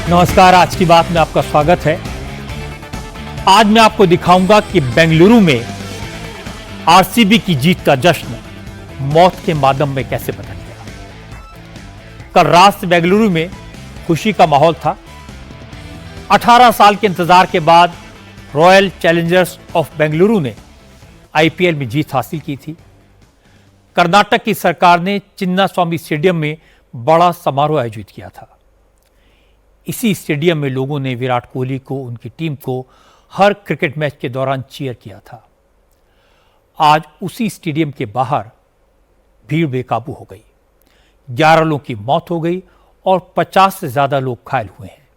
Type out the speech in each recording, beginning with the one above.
नमस्कार, आज की बात में आपका स्वागत है। आज मैं आपको दिखाऊंगा कि बेंगलुरु में आरसीबी की जीत का जश्न मौत के मातम में कैसे बदल गया। कल रात से बेंगलुरु में खुशी का माहौल था। 18 साल के इंतजार के बाद रॉयल चैलेंजर्स ऑफ बेंगलुरु ने आईपीएल में जीत हासिल की थी। कर्नाटक की सरकार ने चिन्नास्वामी स्टेडियम में बड़ा समारोह आयोजित किया था। इसी स्टेडियम में लोगों ने विराट कोहली को, उनकी टीम को हर क्रिकेट मैच के दौरान चीयर किया था। आज उसी स्टेडियम के बाहर भीड़ बेकाबू हो गई। 11 लोगों की मौत हो गई और 50 से ज्यादा लोग घायल हुए हैं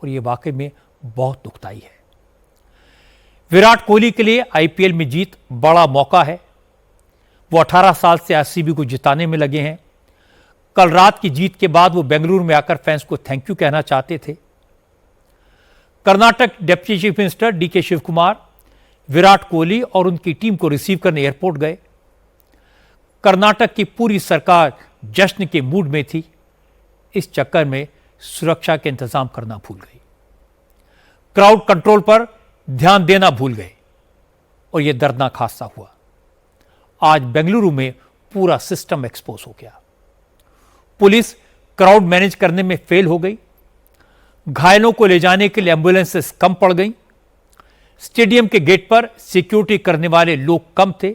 और यह वाकई में बहुत दुखदाई है। विराट कोहली के लिए आईपीएल में जीत बड़ा मौका है। वो 18 साल से आरसीबी को जिताने में लगे हैं। कल रात की जीत के बाद वो बेंगलुरु में आकर फैंस को थैंक यू कहना चाहते थे। Karnataka deputy chief minister DK Shivakumar Virat Kohli और उनकी टीम को रिसीव करने एयरपोर्ट गए। कर्नाटक की पूरी सरकार जश्न के मूड में थी। इस चक्कर में सुरक्षा के इंतजाम करना भूल गई, क्राउड कंट्रोल पर ध्यान देना भूल गए और यह दर्दनाक हादसा हुआ। आज बेंगलुरु में पूरा सिस्टम एक्सपोज हो गया। पुलिस क्राउड मैनेज करने में फेल हो गई। घायलों को ले जाने के लिए एम्बुलेंसेस कम पड़ गई। स्टेडियम के गेट पर सिक्योरिटी करने वाले लोग कम थे।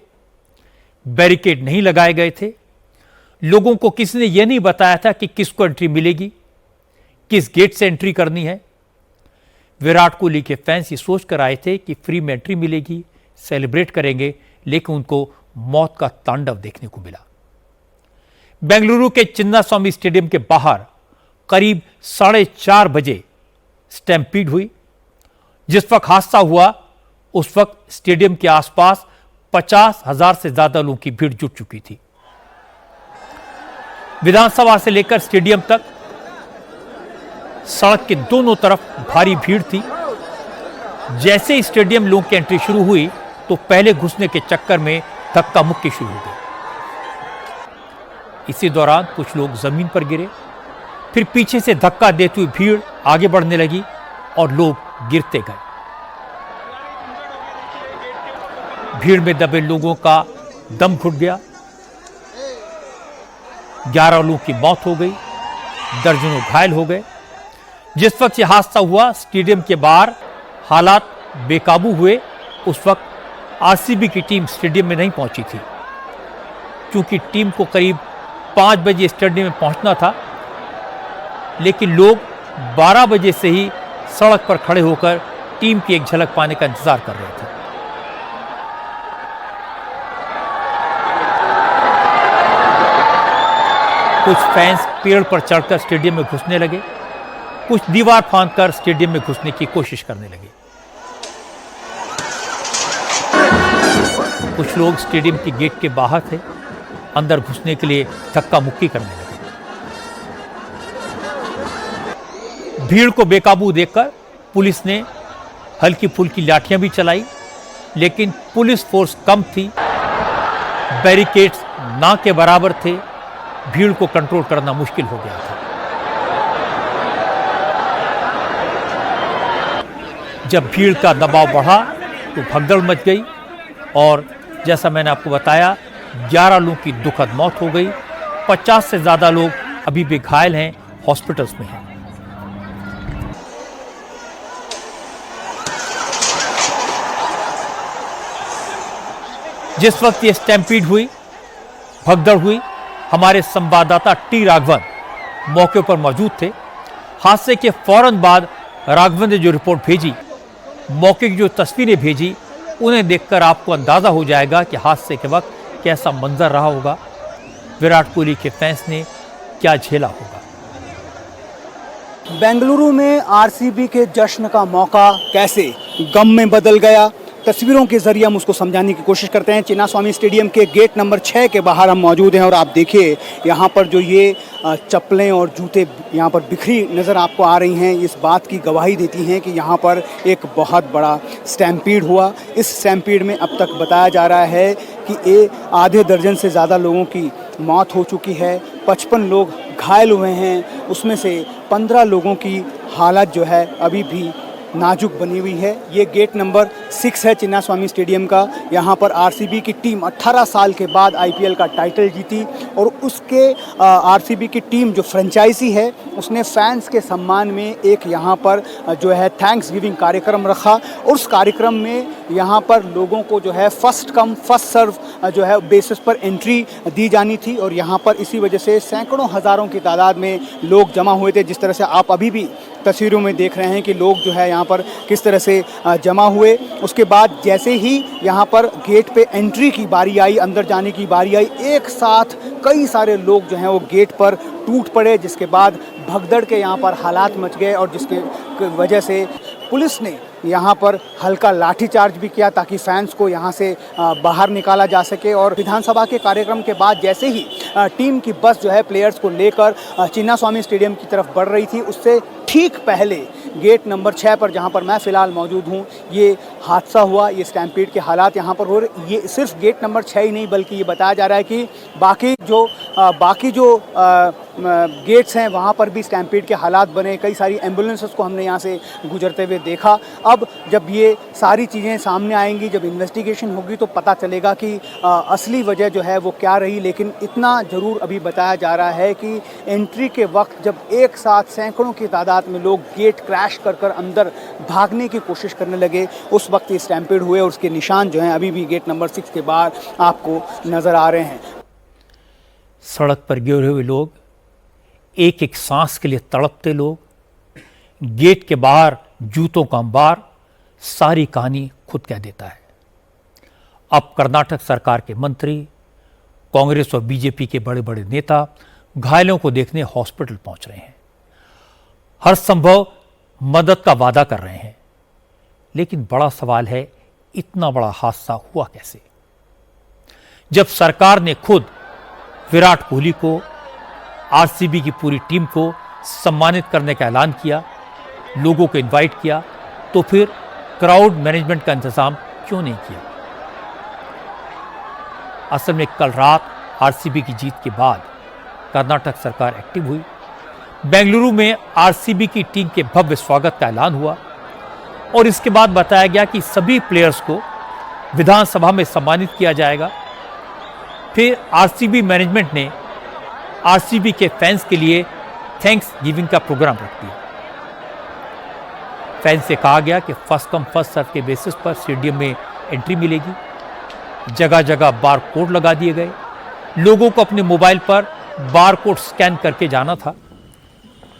बैरिकेड नहीं लगाए गए थे। लोगों को किसी ने यह नहीं बताया था कि किसको एंट्री मिलेगी, किस गेट से एंट्री करनी है। विराट कोहली के फैंस ये सोचकर आए थे कि फ्री में एंट्री मिलेगी, सेलिब्रेट करेंगे, लेकिन उनको मौत का तांडव देखने को मिला। बेंगलुरु के चिन्नास्वामी स्टेडियम के बाहर करीब 4:30 बजे स्टैम्पीड हुई। जिस वक्त हादसा हुआ उस वक्त स्टेडियम के आसपास 50,000 से ज्यादा लोगों की भीड़ जुट चुकी थी। विधानसभा से लेकर स्टेडियम तक सड़क के दोनों तरफ भारी भीड़ थी। जैसे ही स्टेडियम लोगों की एंट्री शुरू हुई तो पहले घुसने के चक्कर में धक्का मुक्की शुरू हो गई। इसी दौरान कुछ लोग जमीन पर गिरे, फिर पीछे से धक्का देती हुई भीड़ आगे बढ़ने लगी और लोग गिरते गए। भीड़ में दबे लोगों का दम घुट गया। 11 लोगों की मौत हो गई, दर्जनों घायल हो गए। जिस वक्त यह हादसा हुआ स्टेडियम के बाहर हालात बेकाबू हुए। उस वक्त आरसीबी की टीम स्टेडियम में नहीं पहुंची थी, क्योंकि टीम को करीब 5 बजे स्टेडियम में पहुंचना था, लेकिन लोग 12 बजे से ही सड़क पर खड़े होकर टीम की एक झलक पाने का इंतजार कर रहे थे। कुछ फैंस पेड़ पर चढ़कर स्टेडियम में घुसने लगे, कुछ दीवार फांदकर स्टेडियम में घुसने की कोशिश करने लगे। कुछ लोग स्टेडियम के गेट के बाहर थे, अंदर घुसने के लिए धक्का मुक्की करने लगे। भीड़ को बेकाबू देखकर पुलिस ने हल्की फुल्की लाठियां भी चलाई, लेकिन पुलिस फोर्स कम थी, बैरिकेड्स ना के बराबर थे। भीड़ को कंट्रोल करना मुश्किल हो गया था। जब भीड़ का दबाव बढ़ा तो भगदड़ मच गई और जैसा मैंने आपको बताया 11 लोगों की दुखद मौत हो गई। 50 से ज्यादा लोग अभी भी घायल हैं, हॉस्पिटल्स में हैं। जिस वक्त ये स्टैम्पीड हुई, भगदड़ हुई, हमारे संवाददाता टी राघवन मौके पर मौजूद थे। हादसे के फौरन बाद राघवन ने जो रिपोर्ट भेजी, मौके की जो तस्वीरें भेजी, उन्हें देखकर आपको अंदाजा हो जाएगा कि हादसे के वक्त कैसा मंजर रहा होगा। विराट कोहली के फैंस ने क्या झेला होगा। बेंगलुरु में आरसीबी के जश्न का मौका कैसे गम में बदल गया, तस्वीरों के जरिए हम उसको समझाने की कोशिश करते हैं। चिन्नास्वामी स्टेडियम के गेट नंबर 6 के बाहर हम मौजूद हैं और आप देखिए यहाँ पर जो ये चप्पलें और जूते यहाँ पर बिखरी नज़र आपको आ रही हैं, इस बात की गवाही देती हैं कि यहाँ पर एक बहुत बड़ा स्टैम्पीड हुआ। इस स्टैम्पीड में अब तक बताया जा रहा है कि आधे दर्जन से ज़्यादा लोगों की मौत हो चुकी है, 55 लोग घायल हुए हैं, उसमें से 15 लोगों की हालत जो है अभी भी नाजुक बनी हुई है। ये गेट नंबर 6 है चिन्नास्वामी स्टेडियम का। यहाँ पर आरसीबी की टीम 18 साल के बाद आईपीएल का टाइटल जीती और उसके आरसीबी की टीम जो फ्रेंचाइजी है उसने फैंस के सम्मान में एक यहाँ पर जो है थैंक्स गिविंग कार्यक्रम रखा और उस कार्यक्रम में यहाँ पर लोगों को जो है फर्स्ट कम फर्स्ट सर्व जो है बेसिस पर एंट्री दी जानी थी और यहाँ पर इसी वजह से सैकड़ों हज़ारों की तादाद में लोग जमा हुए थे। जिस तरह से आप अभी भी तस्वीरों में देख रहे हैं कि लोग जो है यहाँ पर किस तरह से जमा हुए। उसके बाद जैसे ही यहाँ पर गेट पे एंट्री की बारी आई, अंदर जाने की बारी आई, एक साथ कई सारे लोग जो हैं वो गेट पर टूट पड़े, जिसके बाद भगदड़ के यहाँ पर हालात मच गए और जिसके वजह से पुलिस ने यहाँ पर हल्का लाठीचार्ज भी किया ताकि फैंस को यहाँ से बाहर निकाला जा सके। और विधानसभा के कार्यक्रम के बाद जैसे ही टीम की बस जो है प्लेयर्स को लेकर चिन्नास्वामी स्टेडियम की तरफ बढ़ रही थी, उससे ठीक पहले गेट नंबर 6 पर जहाँ पर मैं फ़िलहाल मौजूद हूँ ये हादसा हुआ। ये स्टैम्पीड के हालात यहाँ पर हो रहे। ये सिर्फ गेट नंबर 6 ही नहीं बल्कि ये बताया जा रहा है कि बाकी जो गेट्स हैं वहाँ पर भी स्टैम्पीड के हालात बने। कई सारी एम्बुलेंसेस को हमने यहाँ से गुजरते हुए देखा। अब जब ये सारी चीज़ें सामने आएंगी, जब इन्वेस्टिगेशन होगी तो पता चलेगा कि असली वजह जो है वो क्या रही। लेकिन इतना ज़रूर अभी बताया जा रहा है कि एंट्री के वक्त जब एक साथ सैकड़ों की तादाद में लोग गेट क्रैश कर अंदर भागने की कोशिश करने लगे, उस वक्त ये स्टैम्पीड हुए और उसके निशान जो हैं अभी भी गेट नंबर 6 के बाहर आपको नज़र आ रहे हैं। सड़क पर गिरे हुए लोग, एक एक सांस के लिए तड़पते लोग, गेट के बाहर जूतों का अंबार, सारी कहानी खुद कह देता है। अब कर्नाटक सरकार के मंत्री, कांग्रेस और बीजेपी के बड़े बड़े नेता घायलों को देखने हॉस्पिटल पहुंच रहे हैं, हर संभव मदद का वादा कर रहे हैं। लेकिन बड़ा सवाल है, इतना बड़ा हादसा हुआ कैसे? जब सरकार ने खुद विराट कोहली को, आरसीबी की पूरी टीम को सम्मानित करने का ऐलान किया, लोगों को इनवाइट किया, तो फिर क्राउड मैनेजमेंट का इंतजाम क्यों नहीं किया? असल में कल रात आरसीबी की जीत के बाद कर्नाटक सरकार एक्टिव हुई। बेंगलुरु में आरसीबी की टीम के भव्य स्वागत का ऐलान हुआ और इसके बाद बताया गया कि सभी प्लेयर्स को विधानसभा में सम्मानित किया जाएगा। फिर आरसीबी मैनेजमेंट ने आरसीबी के फैंस के लिए थैंक्स गिविंग का प्रोग्राम रख दिया। फैंस से कहा गया कि फर्स्ट कम फर्स्ट सर्व के बेसिस पर स्टेडियम में एंट्री मिलेगी। जगह जगह बार कोड लगा दिए गए। लोगों को अपने मोबाइल पर बार कोड स्कैन करके जाना था,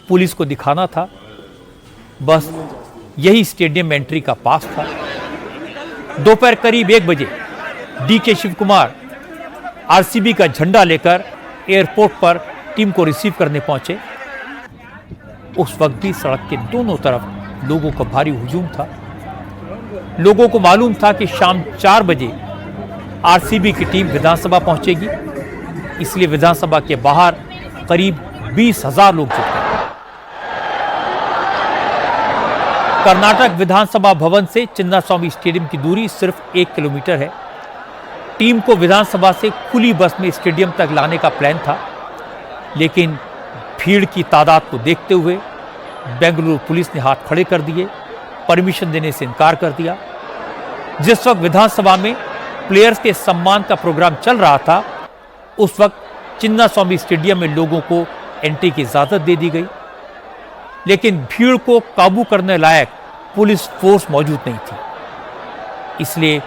पुलिस को दिखाना था, बस यही स्टेडियम एंट्री का पास था। दोपहर करीब 1 बजे डीके शिव कुमार आरसीबी का झंडा लेकर एयरपोर्ट पर टीम को रिसीव करने पहुंचे। उस वक्त भी सड़क के दोनों तरफ लोगों का भारी हुजूम था। लोगों को मालूम था कि शाम 4 बजे आरसीबी की टीम विधानसभा पहुंचेगी, इसलिए विधानसभा के बाहर करीब 20,000 लोग जुटे। कर्नाटक विधानसभा भवन से चिन्नास्वामी स्टेडियम की दूरी सिर्फ 1 किलोमीटर है। टीम को विधानसभा से खुली बस में स्टेडियम तक लाने का प्लान था, लेकिन भीड़ की तादाद को देखते हुए बेंगलुरु पुलिस ने हाथ खड़े कर दिए, परमिशन देने से इनकार कर दिया। जिस वक्त विधानसभा में प्लेयर्स के सम्मान का प्रोग्राम चल रहा था, उस वक्त चिन्नास्वामी स्टेडियम में लोगों को एंट्री की इजाजत दे दी गई, लेकिन भीड़ को काबू करने लायक पुलिस फोर्स मौजूद नहीं थी। इसलिए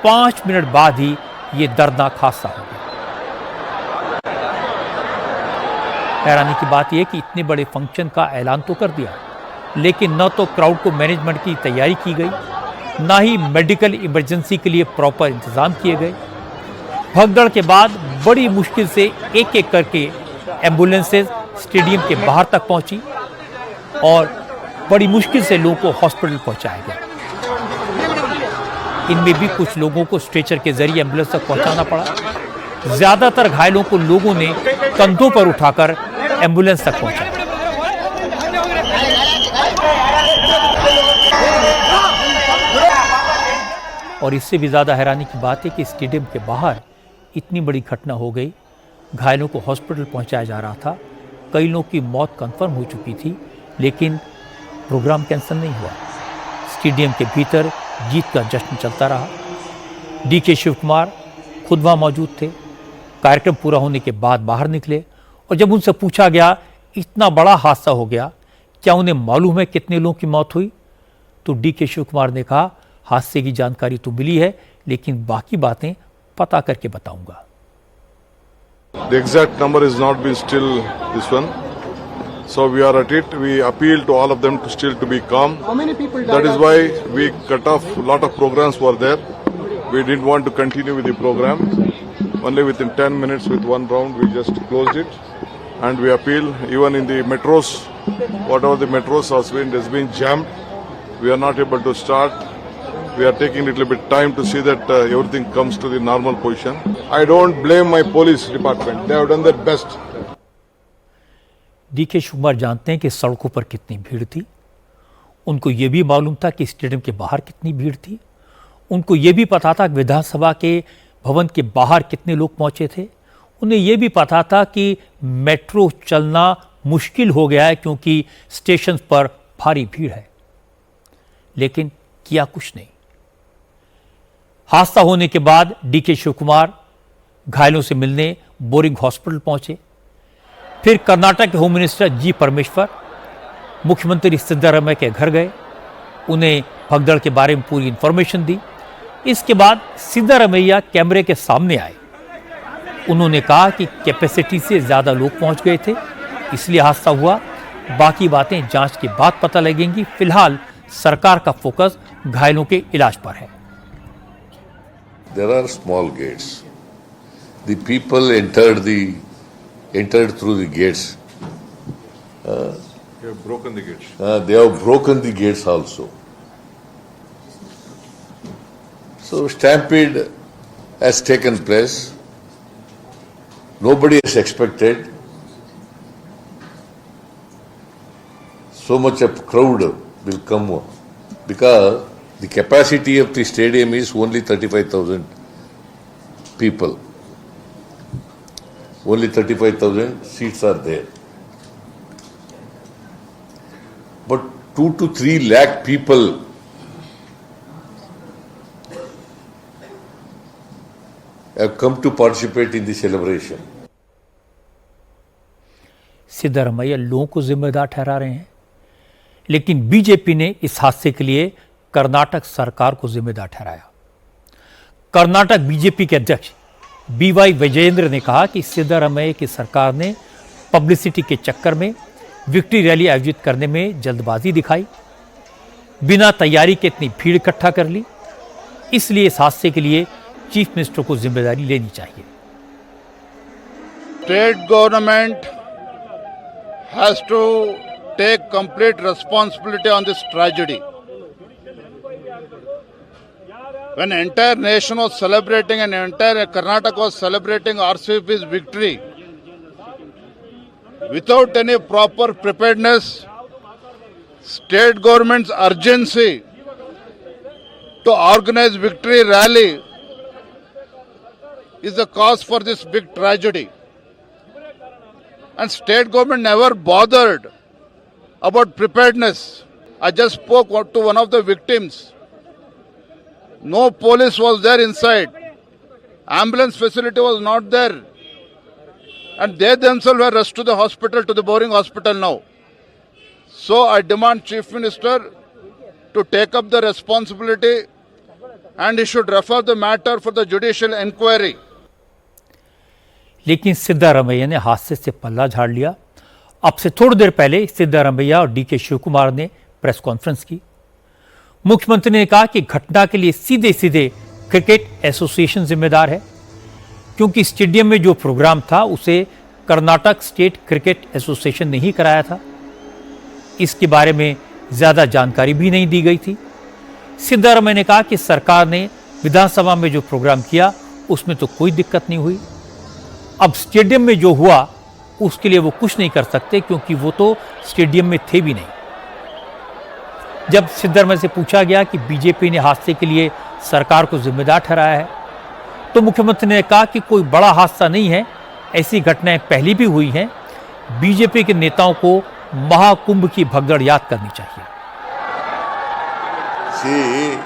5 मिनट बाद ही ये दर्दनाक हादसा हो गया। हैरानी की बात यह कि इतने बड़े फंक्शन का ऐलान तो कर दिया, लेकिन न तो क्राउड को मैनेजमेंट की तैयारी की गई, ना ही मेडिकल इमरजेंसी के लिए प्रॉपर इंतजाम किए गए। भगदड़ के बाद बड़ी मुश्किल से एक एक करके एम्बुलेंसेज स्टेडियम के बाहर तक पहुंची और बड़ी मुश्किल से लोगों को हॉस्पिटल पहुंचाया गया। इनमें भी कुछ लोगों को स्ट्रेचर के जरिए एम्बुलेंस तक पहुंचाना पड़ा। ज्यादातर घायलों को लोगों ने कंधों पर उठाकर एम्बुलेंस तक पहुंचाया। और इससे भी ज्यादा हैरानी की बात है कि स्टेडियम के बाहर इतनी बड़ी घटना हो गई, घायलों को हॉस्पिटल पहुंचाया जा रहा था, कई लोगों की मौत कंफर्म हो चुकी थी, लेकिन प्रोग्राम कैंसिल नहीं हुआ। स्टेडियम के भीतर जीत का जश्न चलता रहा। डीके शिव कुमार खुद वहां मौजूद थे। कार्यक्रम पूरा होने के बाद बाहर निकले और जब उनसे पूछा गया इतना बड़ा हादसा हो गया, क्या उन्हें मालूम है कितने लोगों की मौत हुई, तो डीके शिव कुमार ने कहा हादसे की जानकारी तो मिली है लेकिन बाकी बातें पता करके बताऊंगा। The exact number is not been still this one. So we are at it. We appeal to all of them to still to be calm. How many people died? That is why we cut off a lot of programs were there. We didn't want to continue with the program. Only within 10 minutes with one round we just closed it. And we appeal even in the metros, whatever the metros has been jammed. We are not able to start. We are taking a little bit time to see that everything comes to the normal position. I don't blame my police department. They have done their best. DK Shivakumar जानते हैं कि सड़कों पर कितनी भीड़ थी। उनको यह भी मालूम था कि स्टेडियम के बाहर कितनी भीड़ थी। उनको यह भी पता था कि विधानसभा के भवन के बाहर कितने लोग पहुंचे थे। उन्हें यह भी पता था कि मेट्रो चलना मुश्किल हो गया है क्योंकि स्टेशन पर भारी भीड़ है, लेकिन किया कुछ नहीं। हादसा होने के बाद डीके शिव कुमार घायलों से मिलने बोरिंग हॉस्पिटल पहुंचे। फिर कर्नाटक के होम मिनिस्टर जी परमेश्वर मुख्यमंत्री सिद्धारमैया के घर गए, उन्हें भगदड़ के बारे में पूरी इंफॉर्मेशन दी। इसके बाद सिद्धारमैया कैमरे के सामने आए। उन्होंने कहा कि कैपेसिटी से ज्यादा लोग पहुंच गए थे, इसलिए हादसा हुआ। बाकी बातें जांच के बाद पता लगेंगी। फिलहाल सरकार का फोकस घायलों के इलाज पर है। There are small gates. The people entered through the gates. They have broken the gates. They have broken the gates also. So stampede has taken place. Nobody has expected so much of crowd will come because the capacity of the stadium is only 35,000 people. Only 35,000 seats are there. But 2 to 3 lakh people have come to participate in the celebration. Siddaramaiah लोगों को जिम्मेदार ठहरा रहे हैं, लेकिन BJP ने इस हादसे के लिए कर्नाटक सरकार को जिम्मेदार ठहराया। कर्नाटक बीजेपी के अध्यक्ष बीवाई विजयेंद्र ने कहा कि सिद्धारमैया की सरकार ने पब्लिसिटी के चक्कर में विक्ट्री रैली आयोजित करने में जल्दबाजी दिखाई, बिना तैयारी के इतनी भीड़ इकट्ठा कर ली, इसलिए इस हादसे के लिए चीफ मिनिस्टर को जिम्मेदारी लेनी चाहिए। State government has to take complete responsibility on this tragedy. When entire nation was celebrating and entire Karnataka was celebrating RCB's victory, without any proper preparedness, state government's urgency to organize victory rally is the cause for this big tragedy. And state government never bothered about preparedness. I just spoke to one of the victims. No police was there inside. Ambulance facility was not there. And they themselves were rushed to the hospital, to the Boring hospital now. So I demand Chief Minister to take up the responsibility and he should refer the matter for the judicial inquiry. लेकिन सिद्धारमैया ने हादसे से पल्ला झाड़ लिया। अब से थोड़ी देर पहले सिद्धारमैया और डीके शिव कुमार ने प्रेस कॉन्फ्रेंस की। मुख्यमंत्री ने कहा कि घटना के लिए सीधे सीधे क्रिकेट एसोसिएशन जिम्मेदार है, क्योंकि स्टेडियम में जो प्रोग्राम था उसे कर्नाटक स्टेट क्रिकेट एसोसिएशन ने ही कराया था। इसके बारे में ज्यादा जानकारी भी नहीं दी गई थी। सिद्धारमैया ने कहा कि सरकार ने विधानसभा में जो प्रोग्राम किया उसमें तो कोई दिक्कत नहीं हुई। अब स्टेडियम में जो हुआ उसके लिए वो कुछ नहीं कर सकते, क्योंकि वो तो स्टेडियम में थे भी नहीं। जब सिद्धारमैया से पूछा गया कि बीजेपी ने हादसे के लिए सरकार को जिम्मेदार ठहराया है, तो मुख्यमंत्री ने कहा कि कोई बड़ा हादसा नहीं है, ऐसी घटनाएं पहले भी हुई हैं। बीजेपी के नेताओं को महाकुंभ की भगदड़ याद करनी चाहिए। See,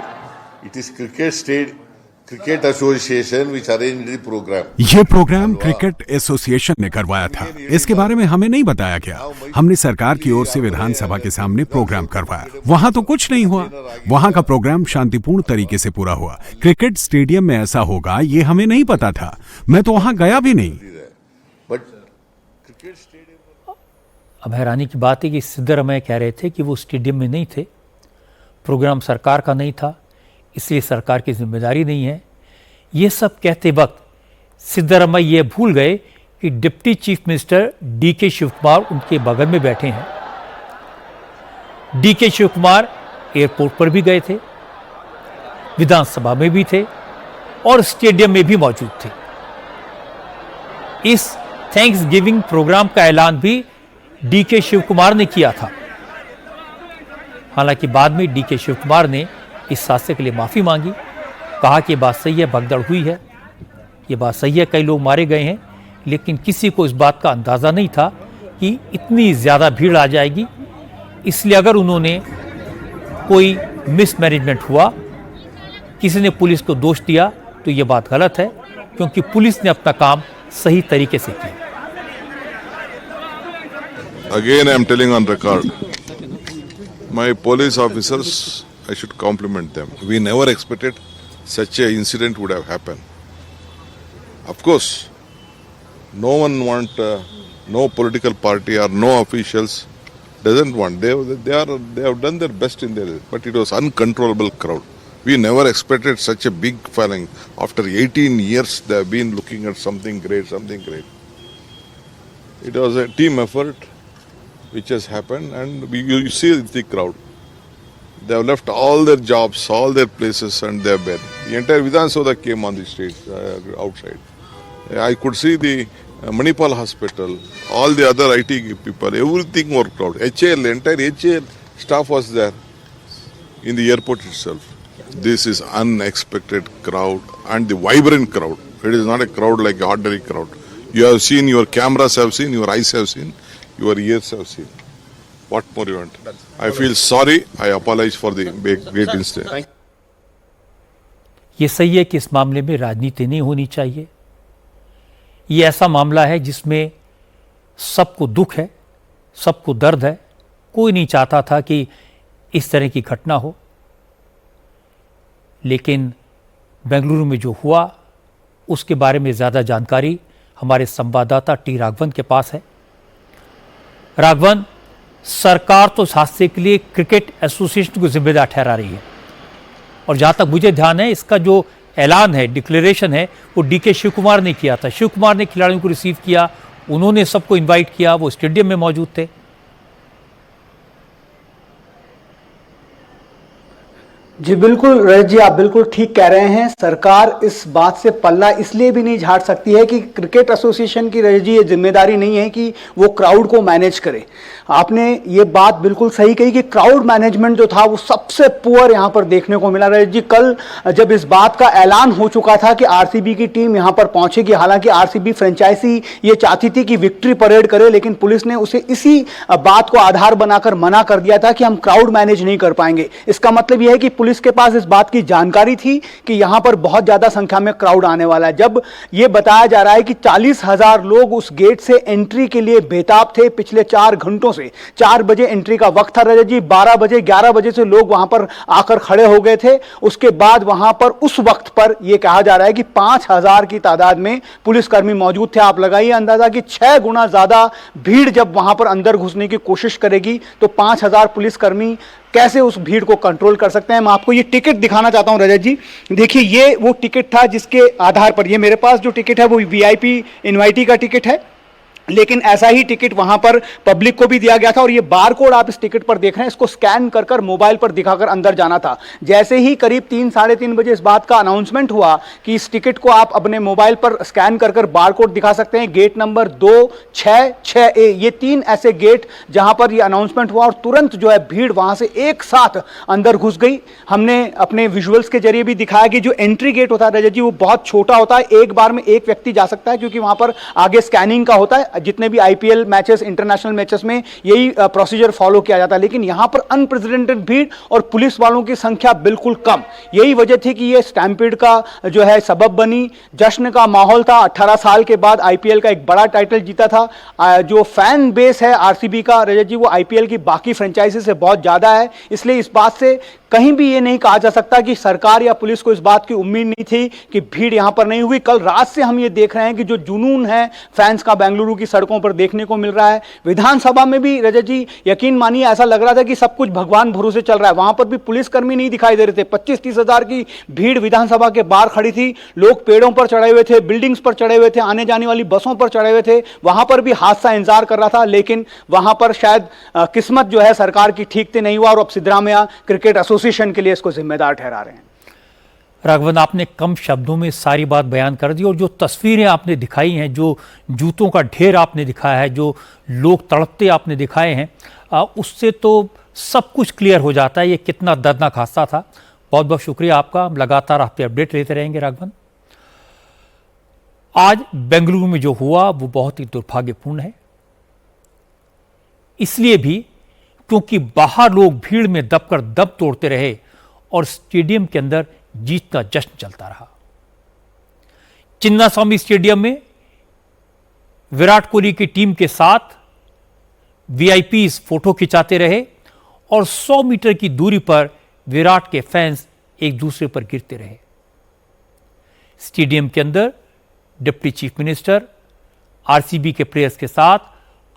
it is cricket association which arranged the program. ये प्रोग्राम क्रिकेट एसोसिएशन ने करवाया था। इसके बारे में हमें नहीं बताया गया। हमने सरकार की ओर से विधानसभा के सामने प्रोग्राम करवाया। वहां तो कुछ नहीं हुआ। वहां का प्रोग्राम शांतिपूर्ण तरीके से पूरा हुआ। क्रिकेट स्टेडियम में ऐसा होगा ये हमें नहीं पता था। मैं तो वहां गया भी नहीं। But cricket stadium. अब हैरानी की बात है कि सिद्धरामैया कह रहे थे कि वो स्टेडियम में नहीं थे, प्रोग्राम सरकार का नहीं था, इसलिए सरकार की जिम्मेदारी नहीं है। ये सब कहते वक्त सिद्धरामैया ये भूल गए कि deputy chief minister DK Shivakumar उनके बगल में बैठे हैं। डीके शिव कुमार एयरपोर्ट पर भी गए थे, विधानसभा में भी थे और स्टेडियम में भी मौजूद थे। इस थैंक्स गिविंग प्रोग्राम का ऐलान भी डीके शिव कुमार ने किया था। हालांकि बाद में डीके शिव कुमार ने इस हादसे के लिए माफी मांगी, कहा कि ये बात सही है, भगदड़ हुई है, ये बात सही है, कई लोग मारे गए हैं, लेकिन किसी को इस बात का अंदाजा नहीं था कि इतनी ज्यादा भीड़ आ जाएगी। इसलिए अगर उन्होंने कोई मिसमैनेजमेंट हुआ, किसी ने पुलिस को दोष दिया, तो ये बात गलत है, क्योंकि पुलिस ने अपना काम सही तरीके से किया। Again, I am telling on record, my police officers, I should compliment them. We never expected such a incident would have happened. Of course, no one no political party or no officials doesn't want. They have done their best in their, but it was uncontrollable crowd. We never expected such a big following. After 18 years, they have been looking at something great. It was a team effort which has happened, and you see the crowd. They have left all their jobs, all their places, and they have been. The entire Vidhan Sabha came on the streets outside. I could see the Manipal Hospital, all the other IT people, everything were crowd. HAL, entire HAL staff was there in the airport itself. This is unexpected crowd and the vibrant crowd. It is not a crowd like ordinary crowd. You have seen, your cameras have seen, your eyes have seen, your ears have seen. What more you want? I feel sorry. I apologize for the great incident. ये सही है कि इस मामले में राजनीति नहीं होनी चाहिए। ये ऐसा मामला है जिसमें सबको दुख है, सबको दर्द है। कोई नहीं चाहता था कि इस तरह की घटना हो, लेकिन बेंगलुरु में जो हुआ उसके बारे में ज़्यादा जानकारी हमारे संवाददाता टी राघवन के पास है। राघवन, सरकार तो इस हादसे के लिए क्रिकेट एसोसिएशन को जिम्मेदार ठहरा रही है, और जहाँ तक मुझे ध्यान है इसका जो ऐलान है, डिक्लेरेशन है, वो डीके शिव कुमार ने किया था। शिव कुमार ने खिलाड़ियों को रिसीव किया, उन्होंने सबको इनवाइट किया, वो स्टेडियम में मौजूद थे। जी बिल्कुल रजत जी, आप बिल्कुल ठीक कह रहे हैं। सरकार इस बात से पल्ला इसलिए भी नहीं झाड़ सकती है कि क्रिकेट एसोसिएशन की रजत जी ये जिम्मेदारी नहीं है कि वो क्राउड को मैनेज करे। आपने ये बात बिल्कुल सही कही कि क्राउड मैनेजमेंट जो था वो सबसे पुअर यहाँ पर देखने को मिला। रजत जी, कल जब इस बात का ऐलान हो चुका था कि आरसीबी की टीम यहाँ पर पहुंचेगी, हालांकि आरसीबी फ्रेंचाइजी ये चाहती थी कि विक्ट्री परेड करे, लेकिन पुलिस ने उसे इसी बात को आधार बनाकर मना कर दिया था कि हम क्राउड मैनेज नहीं कर पाएंगे। इसका मतलब यह है कि पुलिस के पास इस बात की जानकारी थी कि यहां पर बहुत ज्यादा संख्या में क्राउड आने वाला है। जब यह बताया जा रहा है कि 40,000 लोग उस गेट से एंट्री के लिए बेताब थे पिछले 4 घंटों से। 4 बजे एंट्री का वक्त था रजत जी, 12 बजे 11 बजे से लोग वहां पर आकर खड़े हो गए थे। उसके बाद वहां पर उस वक्त पर यह कहा जा रहा है कि 5,000 की तादाद में पुलिसकर्मी मौजूद थे। आप लगाइए अंदाजा कि 6 गुना ज्यादा भीड़ जब वहां पर अंदर घुसने की कोशिश करेगी तो 5,000 पुलिसकर्मी कैसे उस भीड़ को कंट्रोल कर सकते हैं। मैं आपको ये टिकट दिखाना चाहता हूं रजत जी। देखिए, ये वो टिकट था जिसके आधार पर, ये मेरे पास जो टिकट है वो वीआईपी इनवाइटी का टिकट है, लेकिन ऐसा ही टिकट वहां पर पब्लिक को भी दिया गया था। और ये बार कोड आप इस टिकट पर देख रहे हैं, इसको स्कैन कर कर मोबाइल पर दिखाकर अंदर जाना था। जैसे ही करीब 3 साढ़े 3 बजे इस बात का अनाउंसमेंट हुआ कि इस टिकट को आप अपने मोबाइल पर स्कैन कर कर बार कोड दिखा सकते हैं, गेट नंबर 266A, ये 3 ऐसे गेट जहां पर ये अनाउंसमेंट हुआ, और तुरंत जो है भीड़ वहां से एक साथ अंदर घुस गई। हमने अपने विजुअल्स के जरिए भी दिखाया कि जो एंट्री गेट होता है रजत जी वो बहुत छोटा होता है, एक बार में एक व्यक्ति जा सकता है, क्योंकि वहां पर आगे स्कैनिंग का होता है। जितने भी आईपीएल मैचेस, इंटरनेशनल मैचेस में यही प्रोसीजर फॉलो किया जाता है, लेकिन यहां पर अनप्रेसिडेंटेड भीड़ और पुलिस वालों की संख्या बिल्कुल कम। यही वजह थी कि ये स्टैम्पीड का जो है सबब बनी। जश्न का माहौल था, 18 साल के बाद आईपीएल का एक बड़ा टाइटल जीता था। जो फैन बेस है आरसीबी का, रजत जी, वो आईपीएल की बाकी फ्रेंचाइजी से बहुत ज्यादा है। इसलिए इस बात से कहीं भी ये नहीं कहा जा सकता कि सरकार या पुलिस को इस बात की उम्मीद नहीं थी कि भीड़ यहां पर नहीं हुई। कल रात से हम ये देख रहे हैं कि जो जुनून है फैंस का बेंगलुरु की सड़कों पर देखने को मिल रहा है। विधानसभा में भी रजत जी यकीन मानिए ऐसा लग रहा था कि सब कुछ भगवान भरोसे चल रहा है। वहां पर भी पुलिसकर्मी नहीं दिखाई दे रहे थे। 25-30 हजार की भीड़ विधानसभा के बाहर खड़ी थी। लोग पेड़ों पर चढ़े हुए थे, बिल्डिंग्स पर चढ़े हुए थे, आने जाने वाली बसों पर चढ़े हुए थे। वहां पर भी हादसा इंतजार कर रहा था, लेकिन वहां पर शायद किस्मत जो है सरकार की ठीक से नहीं हुआ और अब सिद्धरामैया क्रिकेट एसोसिएशन के लिए इसको जिम्मेदार ठहरा रहे हैं। राघवन, आपने कम शब्दों में सारी बात बयान कर दी और जो तस्वीरें आपने दिखाई हैं, जो जूतों का ढेर आपने दिखाया है, जो लोग तड़पते आपने दिखाए हैं, उससे तो सब कुछ क्लियर हो जाता है ये कितना दर्दनाक हादसा था। बहुत बहुत शुक्रिया आपका। हम लगातार आप पे अपडेट लेते रहेंगे राघवन। आज बेंगलुरु में जो हुआ वो बहुत ही दुर्भाग्यपूर्ण है, इसलिए भी क्योंकि बाहर लोग भीड़ में दबकर दब तोड़ते रहे और स्टेडियम के अंदर जीत का जश्न चलता रहा। चिन्नास्वामी स्टेडियम में विराट कोहली की टीम के साथ वीआईपीज फोटो खिंचाते रहे और 100 मीटर की दूरी पर विराट के फैंस एक दूसरे पर गिरते रहे। स्टेडियम के अंदर डिप्टी चीफ मिनिस्टर आरसीबी के प्लेयर्स के साथ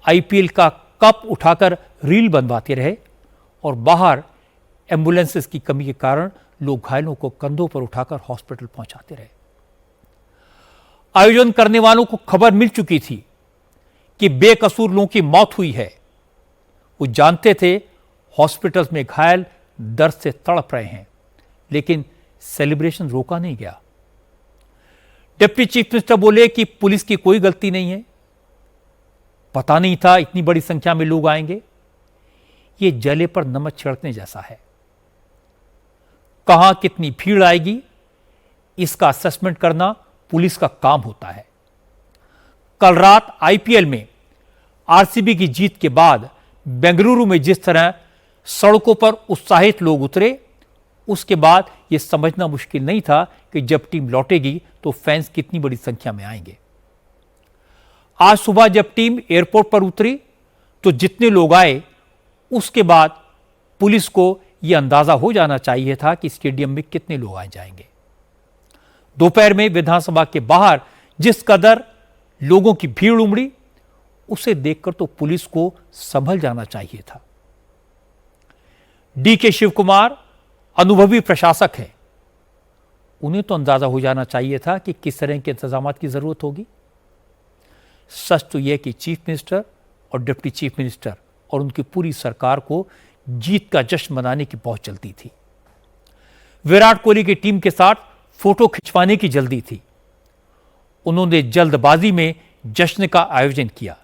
आईपीएल का कप उठाकर रील बनवाते रहे और बाहर एम्बुलेंसेस की कमी के कारण लोग घायलों को कंधों पर उठाकर हॉस्पिटल पहुंचाते रहे। आयोजन करने वालों को खबर मिल चुकी थी कि बेकसूर लोगों की मौत हुई है। वो जानते थे हॉस्पिटल्स में घायल दर्द से तड़प रहे हैं, लेकिन सेलिब्रेशन रोका नहीं गया। डिप्टी चीफ मिनिस्टर बोले कि पुलिस की कोई गलती नहीं है, पता नहीं था इतनी बड़ी संख्या में लोग आएंगे। ये जले पर नमक छिड़कने जैसा है। कहां कितनी भीड़ आएगी इसका असेसमेंट करना पुलिस का काम होता है। कल रात आईपीएल में आरसीबी की जीत के बाद बेंगलुरु में जिस तरह सड़कों पर उत्साहित लोग उतरे, उसके बाद यह समझना मुश्किल नहीं था कि जब टीम लौटेगी तो फैंस कितनी बड़ी संख्या में आएंगे। आज सुबह जब टीम एयरपोर्ट पर उतरी तो जितने लोग आए, उसके बाद पुलिस को यह अंदाजा हो जाना चाहिए था कि स्टेडियम में कितने लोग आ जाएंगे। दोपहर में विधानसभा के बाहर जिस कदर लोगों की भीड़ उमड़ी, उसे देखकर तो पुलिस को संभल जाना चाहिए था। डीके शिव कुमार अनुभवी प्रशासक हैं, उन्हें तो अंदाजा हो जाना चाहिए था कि किस तरह के इंतजामात की जरूरत होगी। सच तो यह कि चीफ मिनिस्टर और डिप्टी चीफ मिनिस्टर और उनकी पूरी सरकार को जीत का जश्न मनाने की बहुत जल्दी थी। विराट कोहली की टीम के साथ फोटो खिंचवाने की जल्दी थी। उन्होंने जल्दबाजी में जश्न का आयोजन किया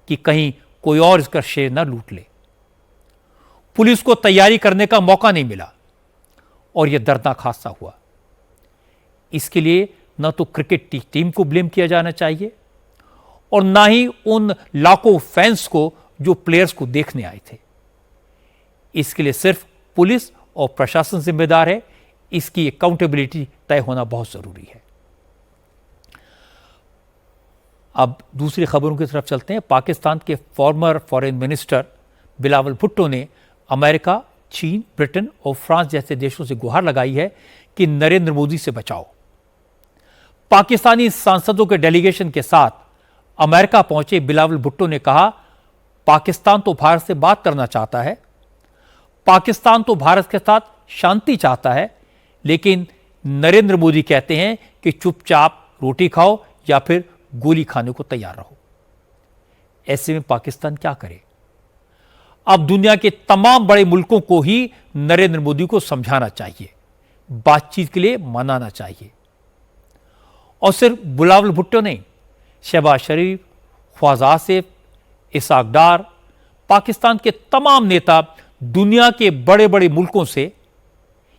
कि कहीं कोई और इसका श्रेय न लूट ले। पुलिस को तैयारी करने का मौका नहीं मिला और यह दर्दनाक हादसा हुआ। इसके लिए न तो क्रिकेट टीम को ब्लेम किया जाना चाहिए और ना ही उन लाखों फैंस को जो प्लेयर्स को देखने आए थे। इसके लिए सिर्फ पुलिस और प्रशासन जिम्मेदार है। इसकी अकाउंटेबिलिटी तय होना बहुत जरूरी है। अब दूसरी खबरों की तरफ चलते हैं। पाकिस्तान के farmer foreign minister Bilawal Bhutto ने अमेरिका, चीन, ब्रिटेन और फ्रांस जैसे देशों से गुहार लगाई है कि नरेंद्र मोदी से बचाओ। पाकिस्तानी सांसदों के डेलीगेशन के साथ अमेरिका पहुंचे बिलावल भुट्टो ने कहा, पाकिस्तान तो भारत से बात करना चाहता है, पाकिस्तान तो भारत के साथ शांति चाहता है, लेकिन नरेंद्र मोदी कहते हैं कि चुपचाप रोटी खाओ या फिर गोली खाने को तैयार रहो। ऐसे में पाकिस्तान क्या करे? अब दुनिया के तमाम बड़े मुल्कों को ही नरेंद्र मोदी को समझाना चाहिए, बातचीत के लिए मनाना चाहिए। और सिर्फ बिलावल भुट्टो नहीं, शहबाज शरीफ, ख्वाजा आसिफ, इसाक डार, पाकिस्तान के तमाम नेता दुनिया के बड़े बड़े मुल्कों से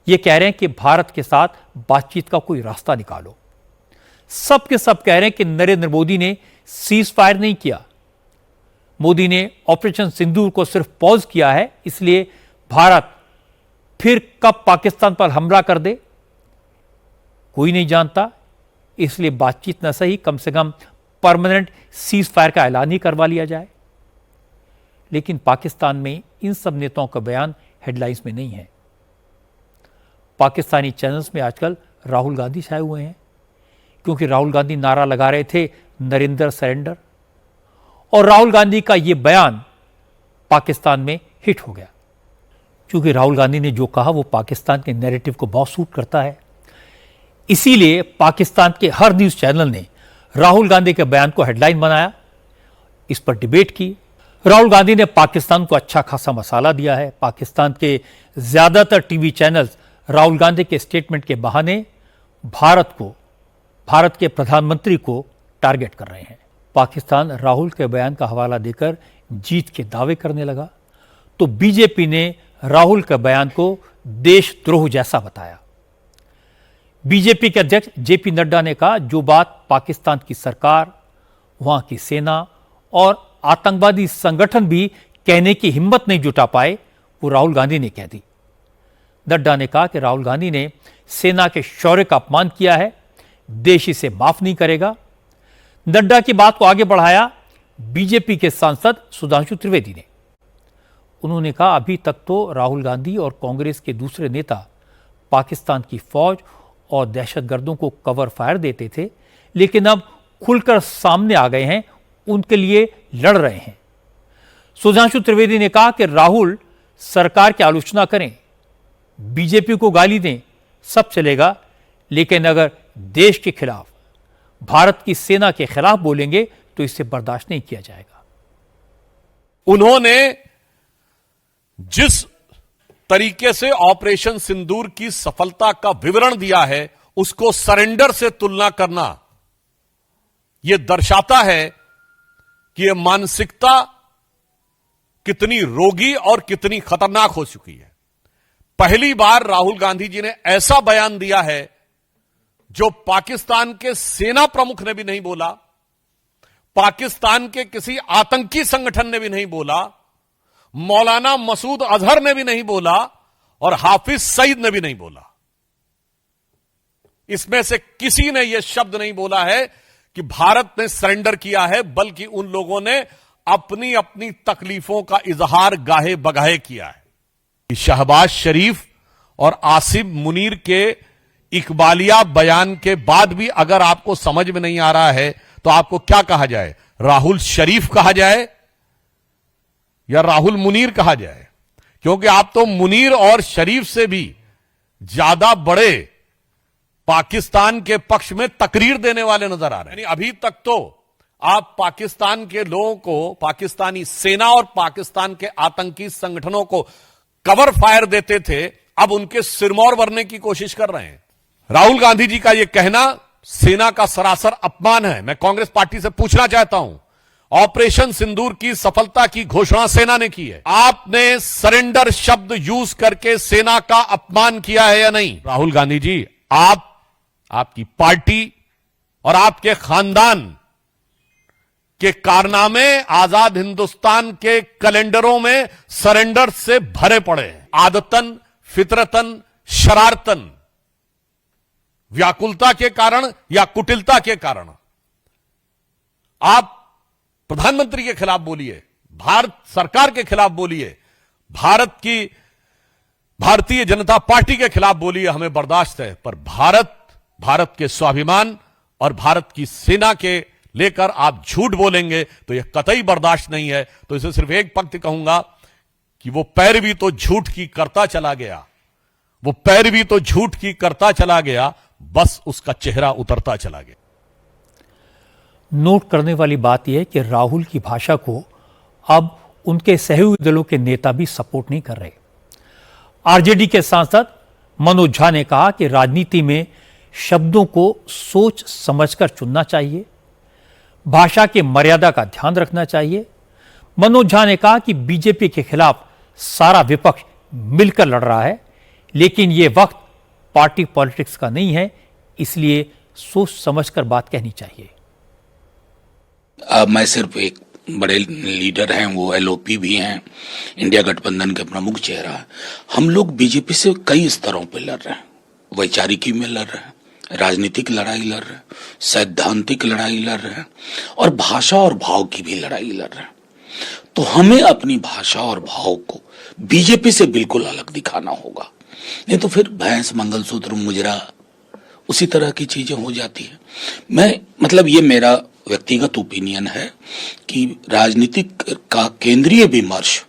यह कह रहे हैं कि भारत के साथ बातचीत का कोई रास्ता निकालो। सब के सब कह रहे हैं कि नरेंद्र मोदी ने सीज फायर नहीं किया, मोदी ने ऑपरेशन सिंदूर को सिर्फ पॉज किया है, इसलिए भारत फिर कब पाकिस्तान पर हमला कर दे कोई नहीं जानता, इसलिए बातचीत न सही, कम से कम परमानेंट सीज फायर का ऐलान ही करवा लिया जाए। लेकिन पाकिस्तान में इन सब नेताओं का बयान हेडलाइंस में नहीं है। पाकिस्तानी चैनल्स में आजकल राहुल गांधी छाए हुए हैं, क्योंकि राहुल गांधी नारा लगा रहे थे नरेंद्र सरेंडर, और राहुल गांधी का यह बयान पाकिस्तान में हिट हो गया। क्योंकि राहुल गांधी ने जो कहा वो पाकिस्तान के नैरेटिव को बहुत सूट करता है, इसीलिए पाकिस्तान के हर न्यूज चैनल ने राहुल गांधी के बयान को हेडलाइन बनाया, इस पर डिबेट की। राहुल गांधी ने पाकिस्तान को अच्छा खासा मसाला दिया है। पाकिस्तान के ज्यादातर टीवी चैनल्स राहुल गांधी के स्टेटमेंट के बहाने भारत के प्रधानमंत्री को टारगेट कर रहे हैं। पाकिस्तान राहुल के बयान का हवाला देकर जीत के दावे करने लगा, तो बीजेपी ने राहुल के बयान को देशद्रोह जैसा बताया। बीजेपी के अध्यक्ष जेपी नड्डा ने कहा, जो बात पाकिस्तान की सरकार, वहां की सेना और आतंकवादी संगठन भी कहने की हिम्मत नहीं जुटा पाए, वो राहुल गांधी ने कह दी। नड्डा ने कहा कि राहुल गांधी ने सेना के शौर्य का अपमान किया है, देश इसे माफ नहीं करेगा। नड्डा की बात को आगे बढ़ाया बीजेपी के सांसद सुधांशु त्रिवेदी ने। उन्होंने कहा, अभी तक तो राहुल गांधी और कांग्रेस के दूसरे नेता पाकिस्तान की फौज और दहशतगर्दों को कवर फायर देते थे, लेकिन अब खुलकर सामने आ गए हैं, उनके लिए लड़ रहे हैं। सुधांशु त्रिवेदी ने कहा कि राहुल सरकार की आलोचना करें, बीजेपी को गाली दें, सब चलेगा, लेकिन अगर देश के खिलाफ, भारत की सेना के खिलाफ बोलेंगे तो इसे बर्दाश्त नहीं किया जाएगा। उन्होंने जिस तरीके से ऑपरेशन सिंदूर की सफलता का विवरण दिया है, उसको सरेंडर से तुलना करना यह दर्शाता है कि यह मानसिकता कितनी रोगी और कितनी खतरनाक हो चुकी है। पहली बार राहुल गांधी जी ने ऐसा बयान दिया है जो पाकिस्तान के सेना प्रमुख ने भी नहीं बोला, पाकिस्तान के किसी आतंकी संगठन ने भी नहीं बोला, मौलाना मसूद अजहर ने भी नहीं बोला और हाफिज सईद ने भी नहीं बोला। इसमें से किसी ने यह शब्द नहीं बोला है कि भारत ने सरेंडर किया है, बल्कि उन लोगों ने अपनी अपनी तकलीफों का इजहार गाहे बगाहे किया है। शहबाज शरीफ और आसिफ मुनीर के इकबालिया बयान के बाद भी अगर आपको समझ में नहीं आ रहा है तो आपको क्या कहा जाए? राहुल शरीफ कहा जाए या राहुल मुनीर कहा जाए? क्योंकि आप तो मुनीर और शरीफ से भी ज्यादा बड़े पाकिस्तान के पक्ष में तकरीर देने वाले नजर आ रहे हैं। यानी अभी तक तो आप पाकिस्तान के लोगों को, पाकिस्तानी सेना और पाकिस्तान के आतंकी संगठनों को कवर फायर देते थे, अब उनके सिरमौर भरने की कोशिश कर रहे हैं। राहुल गांधी जी का यह कहना सेना का सरासर अपमान है। मैं कांग्रेस पार्टी से पूछना चाहता हूं, ऑपरेशन सिंदूर की सफलता की घोषणा सेना ने की है, आपने सरेंडर शब्द यूज करके सेना का अपमान किया है या नहीं? राहुल गांधी जी, आपकी पार्टी और आपके खानदान के कारनामे आजाद हिंदुस्तान के कैलेंडरों में सरेंडर से भरे पड़े हैं। आदतन, फितरतन, शरारतन, व्याकुलता के कारण या कुटिलता के कारण आप प्रधानमंत्री के खिलाफ बोलिए, भारत सरकार के खिलाफ बोलिए, भारतीय जनता पार्टी के खिलाफ बोलिए, हमें बर्दाश्त है, पर भारत के स्वाभिमान और भारत की सेना के लेकर आप झूठ बोलेंगे तो यह कतई बर्दाश्त नहीं है। तो इसे सिर्फ एक पंक्ति कहूंगा कि वो पैरवी तो झूठ की करता चला गया, वो पैरवी तो झूठ की करता चला गया, बस उसका चेहरा उतरता चला गया। नोट करने वाली बात यह है कि राहुल की भाषा को अब उनके सहयोगी दलों के नेता भी सपोर्ट नहीं कर रहे। आरजेडी के सांसद मनोज झा ने कहा कि राजनीति में शब्दों को सोच समझकर चुनना चाहिए, भाषा की मर्यादा का ध्यान रखना चाहिए। मनोज झा ने कहा कि बीजेपी के खिलाफ सारा विपक्ष मिलकर लड़ रहा है, लेकिन यह वक्त पार्टी पॉलिटिक्स का नहीं है, इसलिए सोच समझकर बात कहनी चाहिए। मैं सिर्फ एक बड़े लीडर हैं, वो एलओपी भी हैं, इंडिया गठबंधन के प्रमुख चेहरा है। हम लोग बीजेपी से कई स्तरों पर लड़ रहे हैं, वैचारिकी में लड़ रहे हैं, राजनीतिक लड़ाई लड़ रहे हैं, सैद्धांतिक लड़ाई लड़ रहे हैं और भाषा और भाव की भी लड़ाई लड़ रहे हैं। तो हमें अपनी भाषा और भाव को बीजेपी से बिल्कुल अलग दिखाना होगा, नहीं तो फिर भैंस मंगलसूत्र मुजरा उसी तरह की चीजें हो जाती है। ये मेरा व्यक्तिगत ओपिनियन है कि राजनीतिक का केंद्रीय विमर्श,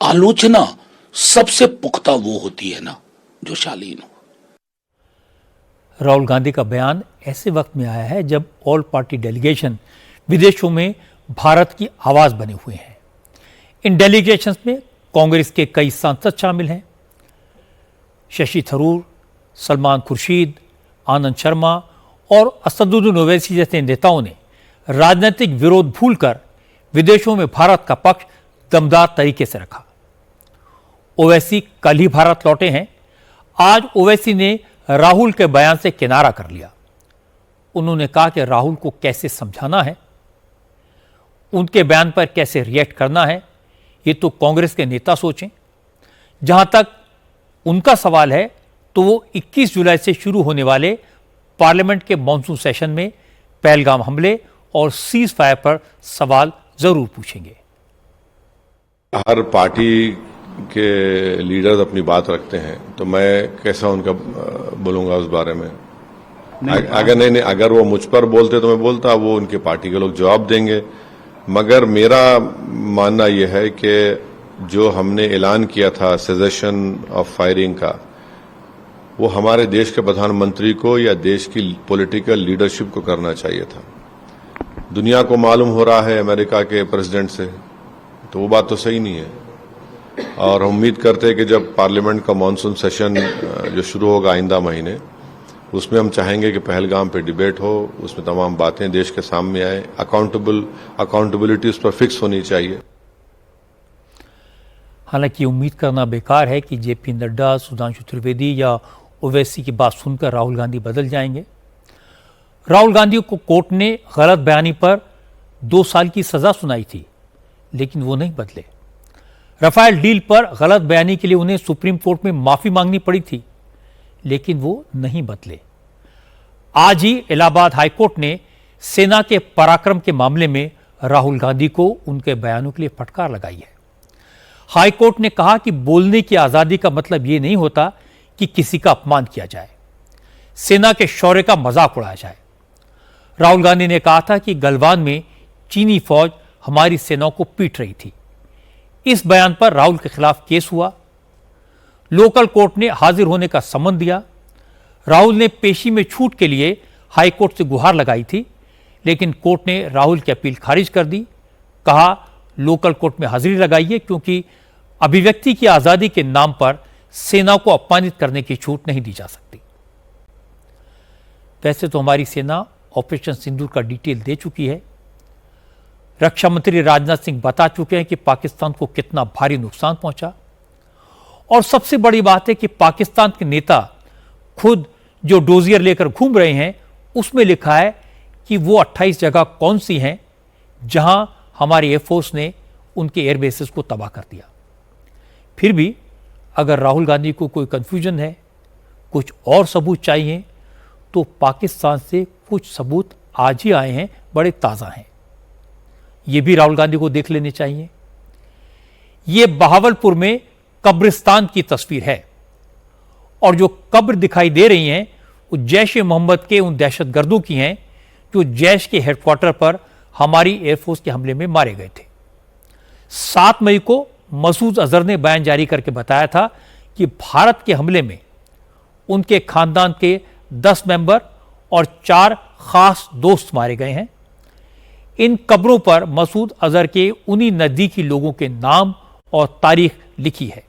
आलोचना सबसे पुख्ता वो होती है ना जो शालीन हो। राहुल गांधी का बयान ऐसे वक्त में आया है जब ऑल पार्टी डेलीगेशन विदेशों में भारत की आवाज बने हुए हैं। इन डेलीगेशंस में कांग्रेस के कई सांसद शामिल हैं। शशि थरूर, सलमान खुर्शीद, आनंद शर्मा और असदुद्दीन ओवैसी जैसे नेताओं ने राजनीतिक विरोध भूलकर विदेशों में भारत का पक्ष दमदार तरीके से रखा। ओवैसी कल ही भारत लौटे हैं। आज ओवैसी ने राहुल के बयान से किनारा कर लिया। उन्होंने कहा कि राहुल को कैसे समझाना है, उनके बयान पर कैसे रिएक्ट करना है, ये तो कांग्रेस के नेता सोचें। जहां तक उनका सवाल है तो वो 21 जुलाई से शुरू होने वाले पार्लियामेंट के मॉनसून सेशन में पहलगाम हमले और सीज फायर पर सवाल जरूर पूछेंगे। हर पार्टी के लीडर्स अपनी बात रखते हैं, तो मैं कैसा उनका बोलूंगा उस बारे में। अगर वो मुझ पर बोलते तो मैं बोलता, वो उनके पार्टी के लोग जवाब देंगे। मगर मेरा मानना यह है कि जो हमने ऐलान किया था सेसेशन ऑफ फायरिंग का, वो हमारे देश के प्रधानमंत्री को या देश की पॉलिटिकल लीडरशिप को करना चाहिए था। दुनिया को मालूम हो रहा है अमेरिका के प्रेसिडेंट से, तो वो बात तो सही नहीं है। और हम उम्मीद करते हैं कि जब पार्लियामेंट का मॉनसून सेशन जो शुरू होगा आइंदा महीने, उसमें हम चाहेंगे कि पहलगाम पे डिबेट हो, उसमें तमाम बातें देश के सामने आए, अकाउंटेबिलिटी उस पर फिक्स होनी चाहिए। हालांकि उम्मीद करना बेकार है कि जेपी नड्डा, सुधांशु त्रिवेदी या ओवैसी की बात सुनकर राहुल गांधी बदल जाएंगे। राहुल गांधी को कोर्ट ने गलत बयानी पर 2 साल की सजा सुनाई थी, लेकिन वो नहीं बदले। राफेल डील पर गलत बयानी के लिए उन्हें सुप्रीम कोर्ट में माफी मांगनी पड़ी थी, लेकिन वो नहीं बदले। आज ही इलाहाबाद हाईकोर्ट ने सेना के पराक्रम के मामले में राहुल गांधी को उनके बयानों के लिए फटकार लगाई है। हाईकोर्ट ने कहा कि बोलने की आजादी का मतलब यह नहीं होता कि किसी का अपमान किया जाए, सेना के शौर्य का मजाक उड़ाया जाए। राहुल गांधी ने कहा था कि गलवान में चीनी फौज हमारी सेनाओं को पीट रही थी। इस बयान पर राहुल के खिलाफ केस हुआ। लोकल कोर्ट ने हाजिर होने का सम्मन दिया। राहुल ने पेशी में छूट के लिए हाईकोर्ट से गुहार लगाई थी, लेकिन कोर्ट ने राहुल की अपील खारिज कर दी। कहा लोकल कोर्ट में हाजिरी लगाइए, क्योंकि अभिव्यक्ति की आजादी के नाम पर सेना को अपमानित करने की छूट नहीं दी जा सकती। वैसे तो हमारी सेना ऑपरेशन सिंदूर का डिटेल दे चुकी है। रक्षा मंत्री राजनाथ सिंह बता चुके हैं कि पाकिस्तान को कितना भारी नुकसान पहुंचा। और सबसे बड़ी बात है कि पाकिस्तान के नेता खुद जो डोजियर लेकर घूम रहे हैं, उसमें लिखा है कि वो 28 जगह कौन सी हैं जहां हमारी एयरफोर्स ने उनके एयरबेसेस को तबाह कर दिया। फिर भी अगर राहुल गांधी को कोई कंफ्यूजन है, कुछ और सबूत चाहिए, तो पाकिस्तान से कुछ सबूत आज ही आए हैं, बड़े ताज़ा हैं। ये भी राहुल गांधी को देख लेने चाहिए। ये बहावलपुर में कब्रिस्तान की तस्वीर है, और जो कब्र दिखाई दे रही हैं वो जैश ए मोहम्मद के उन दहशतगर्दों की हैं जो जैश के हेडक्वार्टर पर हमारी एयरफोर्स के हमले में मारे गए थे। 7 मई को मसूद अजहर ने बयान जारी करके बताया था कि भारत के हमले में उनके खानदान के 10 मेंबर और 4 खास दोस्त मारे गए हैं। इन कब्रों पर मसूद अजहर के उन्हीं नजदीकी लोगों के नाम और तारीख लिखी है।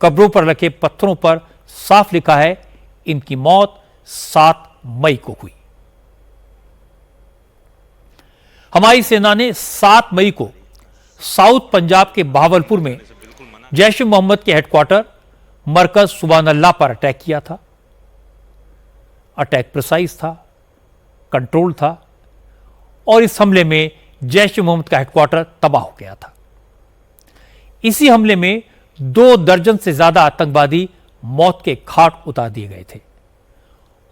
कब्रों पर रखे पत्थरों पर साफ लिखा है इनकी मौत 7 मई को हुई। हमारी सेना ने 7 मई को साउथ पंजाब के बहावलपुर में जैश ए मोहम्मद के हेडक्वार्टर मरकज सुबहान अल्लाह पर अटैक किया था। अटैक प्रिसाइज था, कंट्रोल था और इस हमले में जैश ए मोहम्मद का हेडक्वार्टर तबाह हो गया था। इसी हमले में 2 दर्जन से ज्यादा आतंकवादी मौत के घाट उतार दिए गए थे।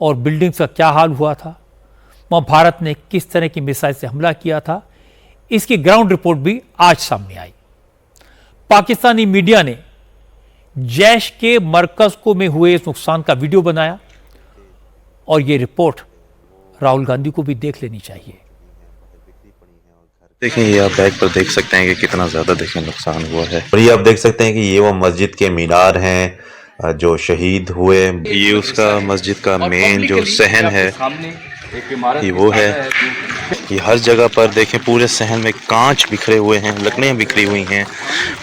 और बिल्डिंग्स का क्या हाल हुआ था, वहां भारत ने किस तरह की मिसाइल से हमला किया था, इसकी ग्राउंड रिपोर्ट भी आज सामने आई। पाकिस्तानी मीडिया ने जैश के मरकज को में हुए इस नुकसान का वीडियो बनाया और यह रिपोर्ट राहुल गांधी को भी देख लेनी चाहिए। देखें, ये आप बैक पर देख सकते हैं कि कितना ज्यादा देखें नुकसान हुआ है। और ये आप देख सकते हैं कि ये वो मस्जिद के मीनार हैं जो शहीद हुए। ये उसका मस्जिद का मेन जो सहन है, ये वो है। ये हर जगह पर देखें, पूरे सहन में कांच बिखरे हुए हैं, लकड़ियाँ बिखरी हुई हैं,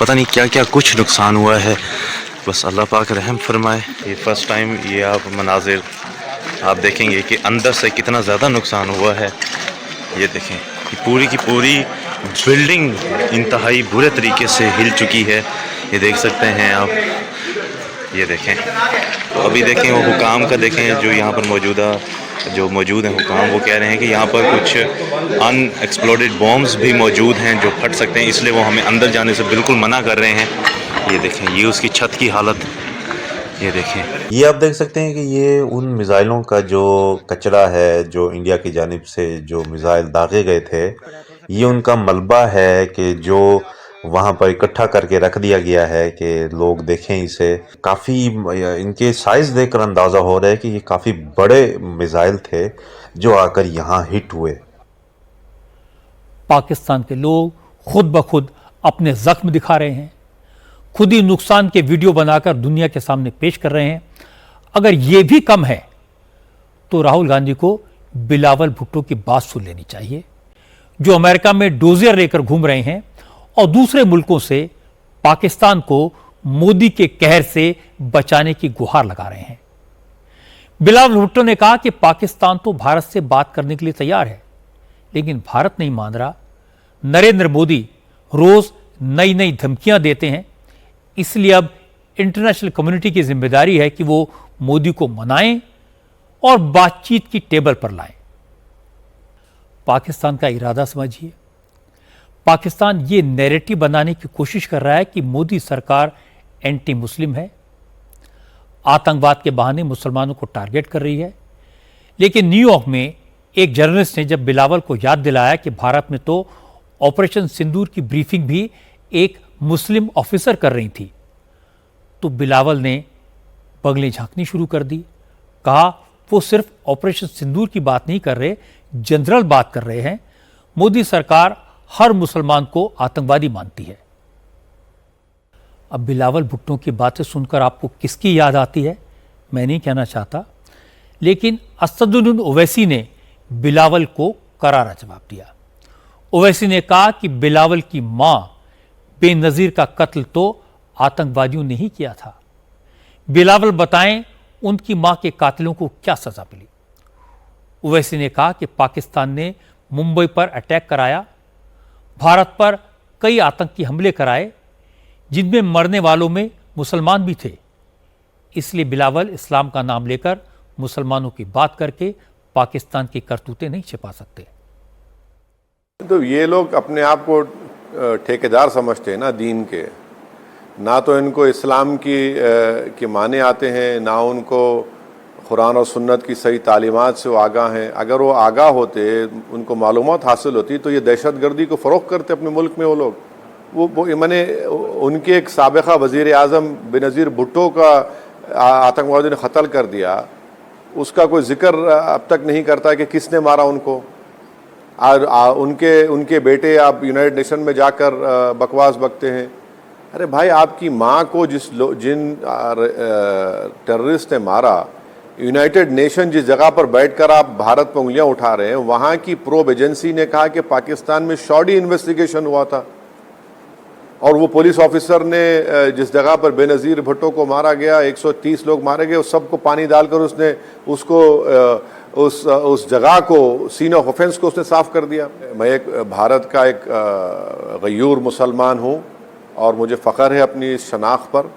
पता नहीं क्या क्या कुछ नुकसान हुआ है। बस अल्लाह पाक रहम फरमाए। ये फर्स्ट टाइम ये आप मनाजिर आप देखेंगे कि अंदर से कितना ज़्यादा नुकसान हुआ है। ये देखें कि पूरी की पूरी बिल्डिंग इंतहाई बुरे तरीके से हिल चुकी है। ये देख सकते हैं आप, ये देखें। तो अभी देखें वो हुकाम का देखें जो यहाँ पर मौजूद हैं हुकाम, वो कह रहे हैं कि यहाँ पर कुछ अनएक्सप्लोडेड बॉम्ब्स भी मौजूद हैं जो फट सकते हैं, इसलिए वो हमें अंदर जाने से बिल्कुल मना कर रहे हैं। ये देखें, ये उसकी छत की हालत, ये देखें। ये आप देख सकते हैं कि ये उन मिसाइलों का जो कचरा है जो इंडिया की जानिब से जो मिसाइल दागे गए थे, ये उनका मलबा है कि जो वहाँ पर इकट्ठा करके रख दिया गया है कि लोग देखें इसे। काफ़ी इनके साइज़ देखकर अंदाज़ा हो रहा है कि ये काफ़ी बड़े मिसाइल थे जो आकर यहाँ हिट हुए। पाकिस्तान के लोग खुद ब खुद अपने जख्म दिखा रहे हैं, खुद ही नुकसान के वीडियो बनाकर दुनिया के सामने पेश कर रहे हैं। अगर ये भी कम है तो राहुल गांधी को बिलावल भुट्टो की बात सुन लेनी चाहिए, जो अमेरिका में डोजियर लेकर घूम रहे हैं और दूसरे मुल्कों से पाकिस्तान को मोदी के कहर से बचाने की गुहार लगा रहे हैं। बिलावल भुट्टो ने कहा कि पाकिस्तान तो भारत से बात करने के लिए तैयार है, लेकिन भारत नहीं मान रहा। नरेंद्र मोदी रोज नई नई धमकियां देते हैं, इसलिए अब इंटरनेशनल कम्युनिटी की जिम्मेदारी है कि वो मोदी को मनाएं और बातचीत की टेबल पर लाएं। पाकिस्तान का इरादा समझिए। पाकिस्तान ये नैरेटिव बनाने की कोशिश कर रहा है कि मोदी सरकार एंटी मुस्लिम है, आतंकवाद के बहाने मुसलमानों को टारगेट कर रही है। लेकिन न्यूयॉर्क में एक जर्नलिस्ट ने जब बिलावल को याद दिलाया कि भारत में तो ऑपरेशन सिंदूर की ब्रीफिंग भी एक मुस्लिम ऑफिसर कर रही थी, तो बिलावल ने बगलें झांकनी शुरू कर दी। कहा वो सिर्फ ऑपरेशन सिंदूर की बात नहीं कर रहे, जनरल बात कर रहे हैं। मोदी सरकार हर मुसलमान को आतंकवादी मानती है। अब बिलावल भुट्टो की बातें सुनकर आपको किसकी याद आती है मैं नहीं कहना चाहता, लेकिन असदुद्दीन ओवैसी ने बिलावल को करारा जवाब दिया। ओवैसी ने कहा कि बिलावल की मां बेनजीर का कत्ल तो आतंकवादियों ने ही किया था। बिलावल बताएं उनकी मां के कातिलों को क्या सजा मिली। ओवैसी ने कहा कि पाकिस्तान ने मुंबई पर अटैक कराया, भारत पर कई आतंकी हमले कराए, जिनमें मरने वालों में मुसलमान भी थे। इसलिए बिलावल इस्लाम का नाम लेकर मुसलमानों की बात करके पाकिस्तान की करतूतें नहीं छिपा सकते। तो ये लोग अपने आप को ठेकेदार समझते हैं ना दीन के, ना तो इनको इस्लाम की माने आते हैं, ना उनको कुरान और सुन्नत की सही तालीमात से वो आगाह हैं। अगर वो आगाह होते, उनको मालूमात हासिल होती, तो ये दहशतगर्दी को फ़रोग़ करते अपने मुल्क में। वो लोग वो मैंने उनके एक साबिक़ा वज़ीर आज़म बेनज़ीर भुट्टो का आतंकवादियों ने क़त्ल कर दिया, उसका कोई जिक्र अब तक नहीं करता कि किसने मारा उनको। उनके बेटे आप यूनाइटेड नेशन में जाकर बकवास बकते हैं। अरे भाई, आपकी माँ को जिन टेररिस्ट ने मारा, यूनाइटेड नेशन जिस जगह पर बैठकर आप भारत पर उंगलियां उठा रहे हैं, वहाँ की प्रोब एजेंसी ने कहा कि पाकिस्तान में शॉडी इन्वेस्टिगेशन हुआ था और वो पुलिस ऑफिसर ने जिस जगह पर बेनज़ीर भुट्टो को मारा गया, 130 लोग मारे गए, उस सबको पानी डालकर उसने उस जगह को, सीन ऑफ ऑफेंस को उसने साफ कर दिया। मैं एक भारत का एक गयूर मुसलमान हूँ और मुझे फ़ख्र है अपनी इस शनाख्त पर।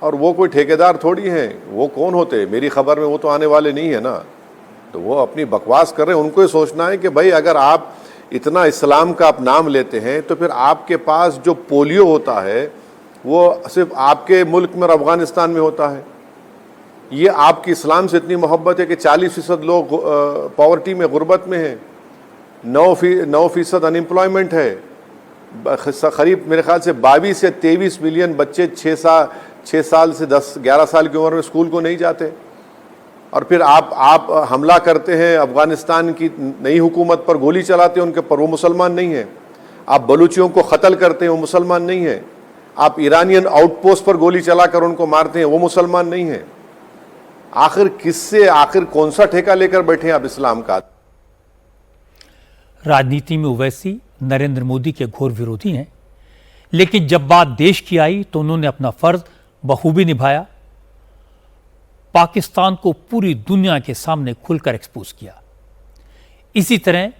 और वो कोई ठेकेदार थोड़ी हैं, वो कौन होते? मेरी खबर में वो तो आने वाले नहीं है ना। तो वो अपनी बकवास कर रहे हैं। उनको ये सोचना है कि भाई अगर आप इतना इस्लाम का आप नाम लेते हैं तो फिर आपके पास जो पोलियो होता है वो सिर्फ आपके मुल्क में और अफगानिस्तान में होता है। ये आपकी इस्लाम से इतनी मोहब्बत है कि 40% लोग पॉवर्टी में, गुर्बत में हैं, 9% अनएम्प्लॉयमेंट है, करीब मेरे ख्याल से 22 से 23 मिलियन बच्चे 6 साल से 10-11 साल की उम्र में स्कूल को नहीं जाते। और फिर आप हमला करते हैं अफगानिस्तान की नई हुकूमत पर, गोली चलाते हैं उनके पर, वो मुसलमान नहीं है। आप बलूचियों को कत्ल करते हैं, वो मुसलमान नहीं है। आप ईरानियन आउटपोस्ट पर गोली चलाकर उनको मारते हैं, वो मुसलमान नहीं है। आखिर कौन सा ठेका लेकर बैठे हैं आप इस्लाम का? राजनीति में ओवैसी नरेंद्र मोदी के घोर विरोधी हैं, लेकिन जब बात देश की आई तो उन्होंने अपना फर्ज बखूबी निभाया। पाकिस्तान को पूरी दुनिया के सामने खुलकर एक्सपोज किया। इसी तरह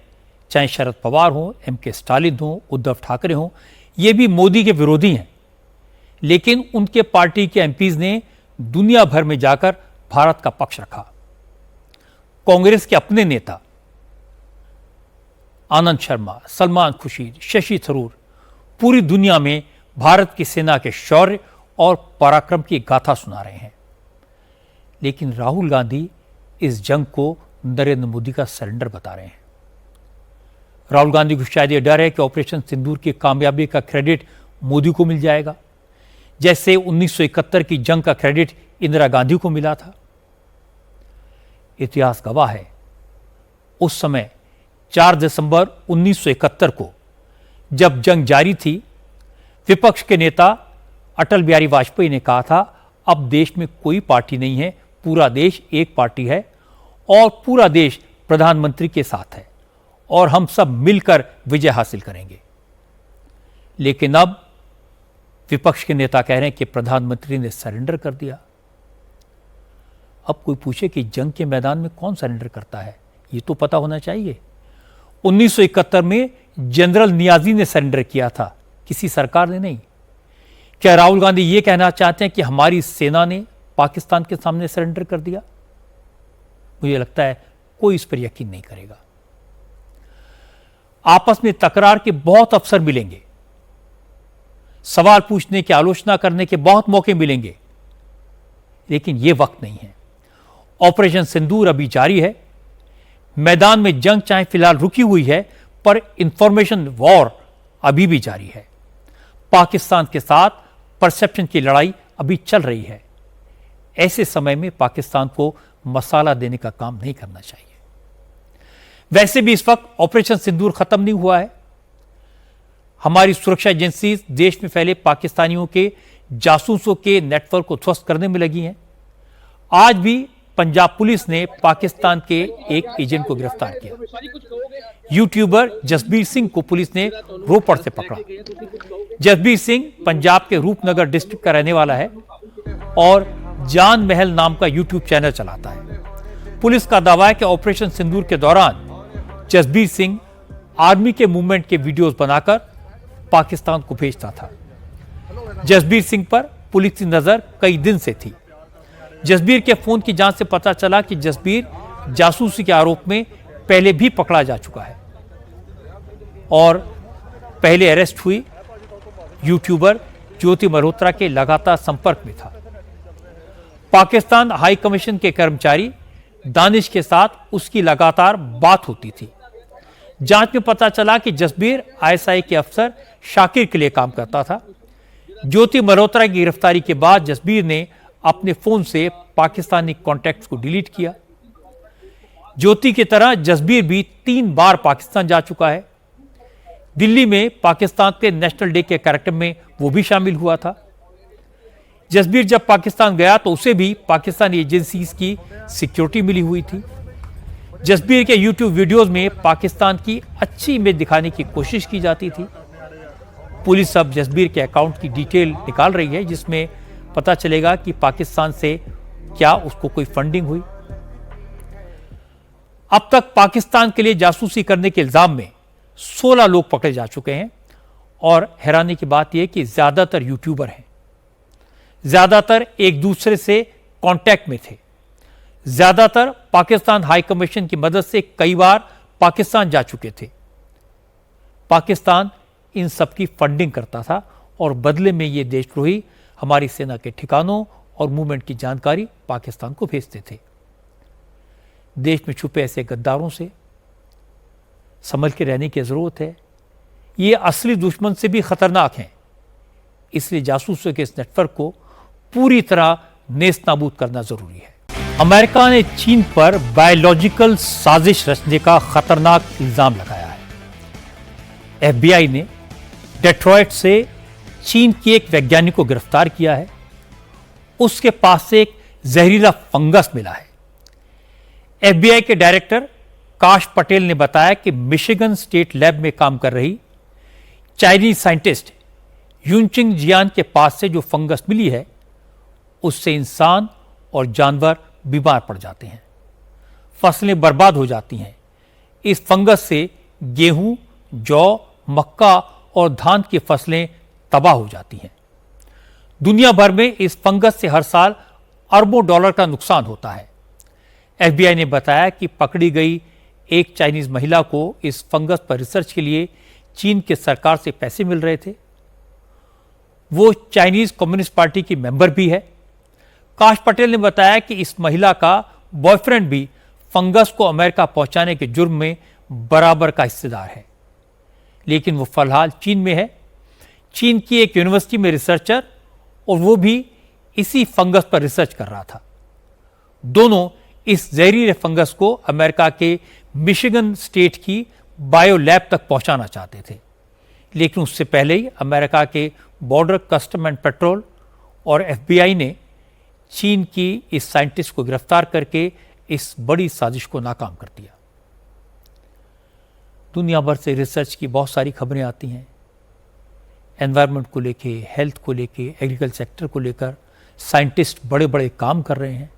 चाहे शरद पवार हो, एमके स्टालिन हो, उद्धव ठाकरे हो, ये भी मोदी के विरोधी हैं, लेकिन उनके पार्टी के एमपीज ने दुनिया भर में जाकर भारत का पक्ष रखा। कांग्रेस के अपने नेता आनंद शर्मा, सलमान खुर्शीद, शशि थरूर पूरी दुनिया में भारत की सेना के शौर्य और पराक्रम की गाथा सुना रहे हैं। लेकिन राहुल गांधी इस जंग को नरेंद्र मोदी का सरेंडर बता रहे हैं। राहुल गांधी को शायद यह डर है कि ऑपरेशन सिंदूर की कामयाबी का क्रेडिट मोदी को मिल जाएगा, जैसे 1971 की जंग का क्रेडिट इंदिरा गांधी को मिला था। इतिहास गवाह है, उस समय 4 दिसंबर 1971 को जब जंग जारी थी, विपक्ष के नेता अटल बिहारी वाजपेयी ने कहा था, अब देश में कोई पार्टी नहीं है, पूरा देश एक पार्टी है और पूरा देश प्रधानमंत्री के साथ है और हम सब मिलकर विजय हासिल करेंगे। लेकिन अब विपक्ष के नेता कह रहे हैं कि प्रधानमंत्री ने सरेंडर कर दिया। अब कोई पूछे कि जंग के मैदान में कौन सरेंडर करता है, ये तो पता होना चाहिए। 1971 में जनरल नियाजी ने सरेंडर किया था, किसी सरकार ने नहीं। क्या राहुल गांधी ये कहना चाहते हैं कि हमारी सेना ने पाकिस्तान के सामने सरेंडर कर दिया? मुझे लगता है कोई इस पर यकीन नहीं करेगा। आपस में तकरार के बहुत अवसर मिलेंगे, सवाल पूछने की, आलोचना करने के बहुत मौके मिलेंगे, लेकिन यह वक्त नहीं है। ऑपरेशन सिंदूर अभी जारी है। मैदान में जंग चाहे फिलहाल रुकी हुई है, पर इंफॉर्मेशन वॉर अभी भी जारी है। पाकिस्तान के साथ परसेप्शन की लड़ाई अभी चल रही है। ऐसे समय में पाकिस्तान को मसाला देने का काम नहीं करना चाहिए। वैसे भी इस वक्त ऑपरेशन सिंदूर खत्म नहीं हुआ है। हमारी सुरक्षा एजेंसी देश में फैले पाकिस्तानियों के जासूसों के नेटवर्क को ध्वस्त करने में लगी हैं। आज भी पंजाब पुलिस ने पाकिस्तान के एक एजेंट को गिरफ्तार किया। यूट्यूबर जसबीर सिंह को पुलिस ने रोपड़ से पकड़ा। जसबीर सिंह पंजाब के रूपनगर डिस्ट्रिक्ट का रहने वाला है और जान महल नाम का यूट्यूब चैनल चलाता है। पुलिस का दावा है कि ऑपरेशन सिंदूर के दौरान जसबीर सिंह आर्मी के मूवमेंट के वीडियोस बनाकर पाकिस्तान को भेजता था। जसबीर सिंह पर पुलिस की नजर कई दिन से थी। जसबीर के फोन की जांच से पता चला कि जसबीर जासूसी के आरोप में पहले भी पकड़ा जा चुका है और पहले अरेस्ट हुई यूट्यूबर ज्योति मल्होत्रा के लगातार संपर्क में था। पाकिस्तान हाई कमीशन के कर्मचारी दानिश के साथ उसकी लगातार बात होती थी। जांच में पता चला कि जसबीर आईएसआई के अफसर शाकिर के लिए काम करता था। ज्योति मल्होत्रा की गिरफ्तारी के बाद जसबीर ने अपने फोन से पाकिस्तानी कॉन्टैक्ट्स को डिलीट किया। ज्योति की तरह जसबीर भी 3 बार पाकिस्तान जा चुका है। दिल्ली में पाकिस्तान के नेशनल डे के कार्यक्रम में वो भी शामिल हुआ था। जसबीर जब पाकिस्तान गया तो उसे भी पाकिस्तानी एजेंसीज की सिक्योरिटी मिली हुई थी। जसबीर के यूट्यूब वीडियोस में पाकिस्तान की अच्छी इमेज दिखाने की कोशिश की जाती थी। पुलिस अब जसबीर के अकाउंट की डिटेल निकाल रही है, जिसमें पता चलेगा कि पाकिस्तान से क्या उसको कोई फंडिंग हुई। अब तक पाकिस्तान के लिए जासूसी करने के इल्जाम में 16 लोग पकड़े जा चुके हैं और हैरानी की बात यह कि ज्यादातर यूट्यूबर हैं। ज्यादातर एक दूसरे से कांटेक्ट में थे। ज्यादातर पाकिस्तान हाई कमीशन की मदद से कई बार पाकिस्तान जा चुके थे। पाकिस्तान इन सब की फंडिंग करता था और बदले में ये देशद्रोही हमारी सेना के ठिकानों और मूवमेंट की जानकारी पाकिस्तान को भेजते थे। देश में छुपे ऐसे गद्दारों से संभल के रहने की जरूरत है। ये असली दुश्मन से भी खतरनाक हैं। इसलिए जासूसों के इस नेटवर्क को पूरी तरह नेस्तनाबूद करना जरूरी है। अमेरिका ने चीन पर बायोलॉजिकल साजिश रचने का खतरनाक इल्जाम लगाया है। FBI ने डेट्रॉयट से चीन के एक वैज्ञानिक को गिरफ्तार किया है। उसके पास से एक जहरीला फंगस मिला है। FBI के डायरेक्टर काश पटेल ने बताया कि मिशिगन स्टेट लैब में काम कर रही चाइनीज साइंटिस्ट यूनचिंग जियान के पास से जो फंगस मिली है उससे इंसान और जानवर बीमार पड़ जाते हैं, फसलें बर्बाद हो जाती हैं। इस फंगस से गेहूं, जौ, मक्का और धान की फसलें तबाह हो जाती हैं। दुनिया भर में इस फंगस से हर साल अरबों डॉलर का नुकसान होता है। FBI ने बताया कि पकड़ी गई एक चाइनीज महिला को इस फंगस पर रिसर्च के लिए चीन के सरकार से पैसे मिल रहे थे। वो चाइनीज कम्युनिस्ट पार्टी की मेंबर भी है। काश पटेल ने बताया कि इस महिला का बॉयफ्रेंड भी फंगस को अमेरिका पहुंचाने के जुर्म में बराबर का हिस्सेदार है, लेकिन वो फिलहाल चीन में है। चीन की एक यूनिवर्सिटी में रिसर्चर, और वो भी इसी फंगस पर रिसर्च कर रहा था। दोनों इस जहरीले फंगस को अमेरिका के मिशिगन स्टेट की बायो लैब तक पहुंचाना चाहते थे, लेकिन उससे पहले ही अमेरिका के बॉर्डर कस्टम एंड पेट्रोल और FBI ने चीन की इस साइंटिस्ट को गिरफ्तार करके इस बड़ी साजिश को नाकाम कर दिया। दुनिया भर से रिसर्च की बहुत सारी खबरें आती हैं। एनवायरनमेंट को लेके, हेल्थ को लेके, एग्रीकल्चर सेक्टर को लेकर साइंटिस्ट बड़े बड़े काम कर रहे हैं।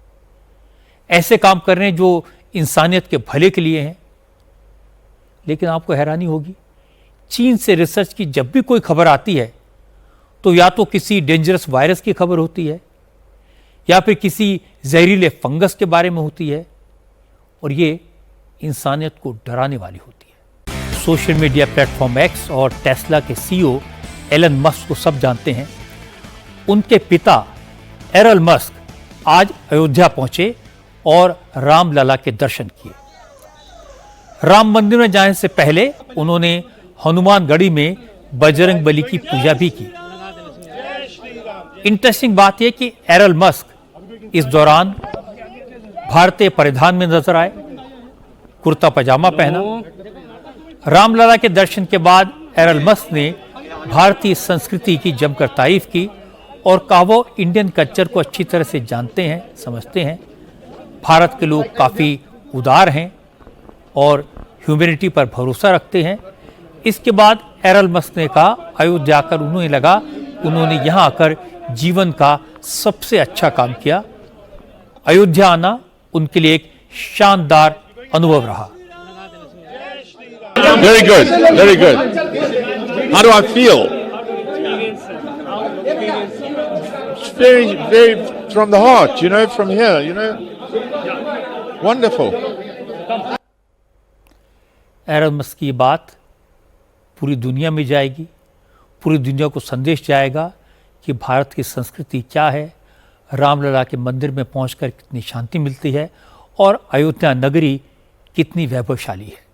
ऐसे काम कर रहे हैं जो इंसानियत के भले के लिए हैं। लेकिन आपको हैरानी होगी, चीन से रिसर्च की जब भी कोई खबर आती है तो या तो किसी डेंजरस वायरस की खबर होती है या फिर किसी जहरीले फंगस के बारे में होती है, और ये इंसानियत को डराने वाली होती है। सोशल मीडिया प्लेटफॉर्म X और टेस्ला के CEO एलन मस्क को सब जानते हैं। उनके पिता एरल मस्क आज अयोध्या पहुंचे और रामलला के दर्शन किए। राम मंदिर में जाने से पहले उन्होंने हनुमानगढ़ी में बजरंग बली की पूजा भी की। इंटरेस्टिंग बात यह कि एरल मस्क इस दौरान भारतीय परिधान में नजर आए, कुर्ता पजामा पहना। रामलला के दर्शन के बाद एरल मस्क ने भारतीय संस्कृति की जमकर तारीफ की और कहा वो इंडियन कल्चर को अच्छी तरह से जानते हैं, समझते हैं। भारत के लोग काफ़ी उदार हैं और ह्यूमैनिटी पर भरोसा रखते हैं। इसके बाद एरल मस्क ने कहा अयोध्या आकर उन्हें लगा उन्होंने यहाँ आकर जीवन का सबसे अच्छा काम किया। अयोध्या आना उनके लिए एक शानदार अनुभव रहा। Very good, very good. How do I feel? It's very, very from the heart, you know, from here, you know. Wonderful. एरल Musk की बात पूरी दुनिया में जाएगी, पूरी दुनिया को संदेश जाएगा कि भारत की संस्कृति क्या है, रामलला के मंदिर में पहुंचकर कितनी शांति मिलती है और अयोध्या नगरी कितनी वैभवशाली है।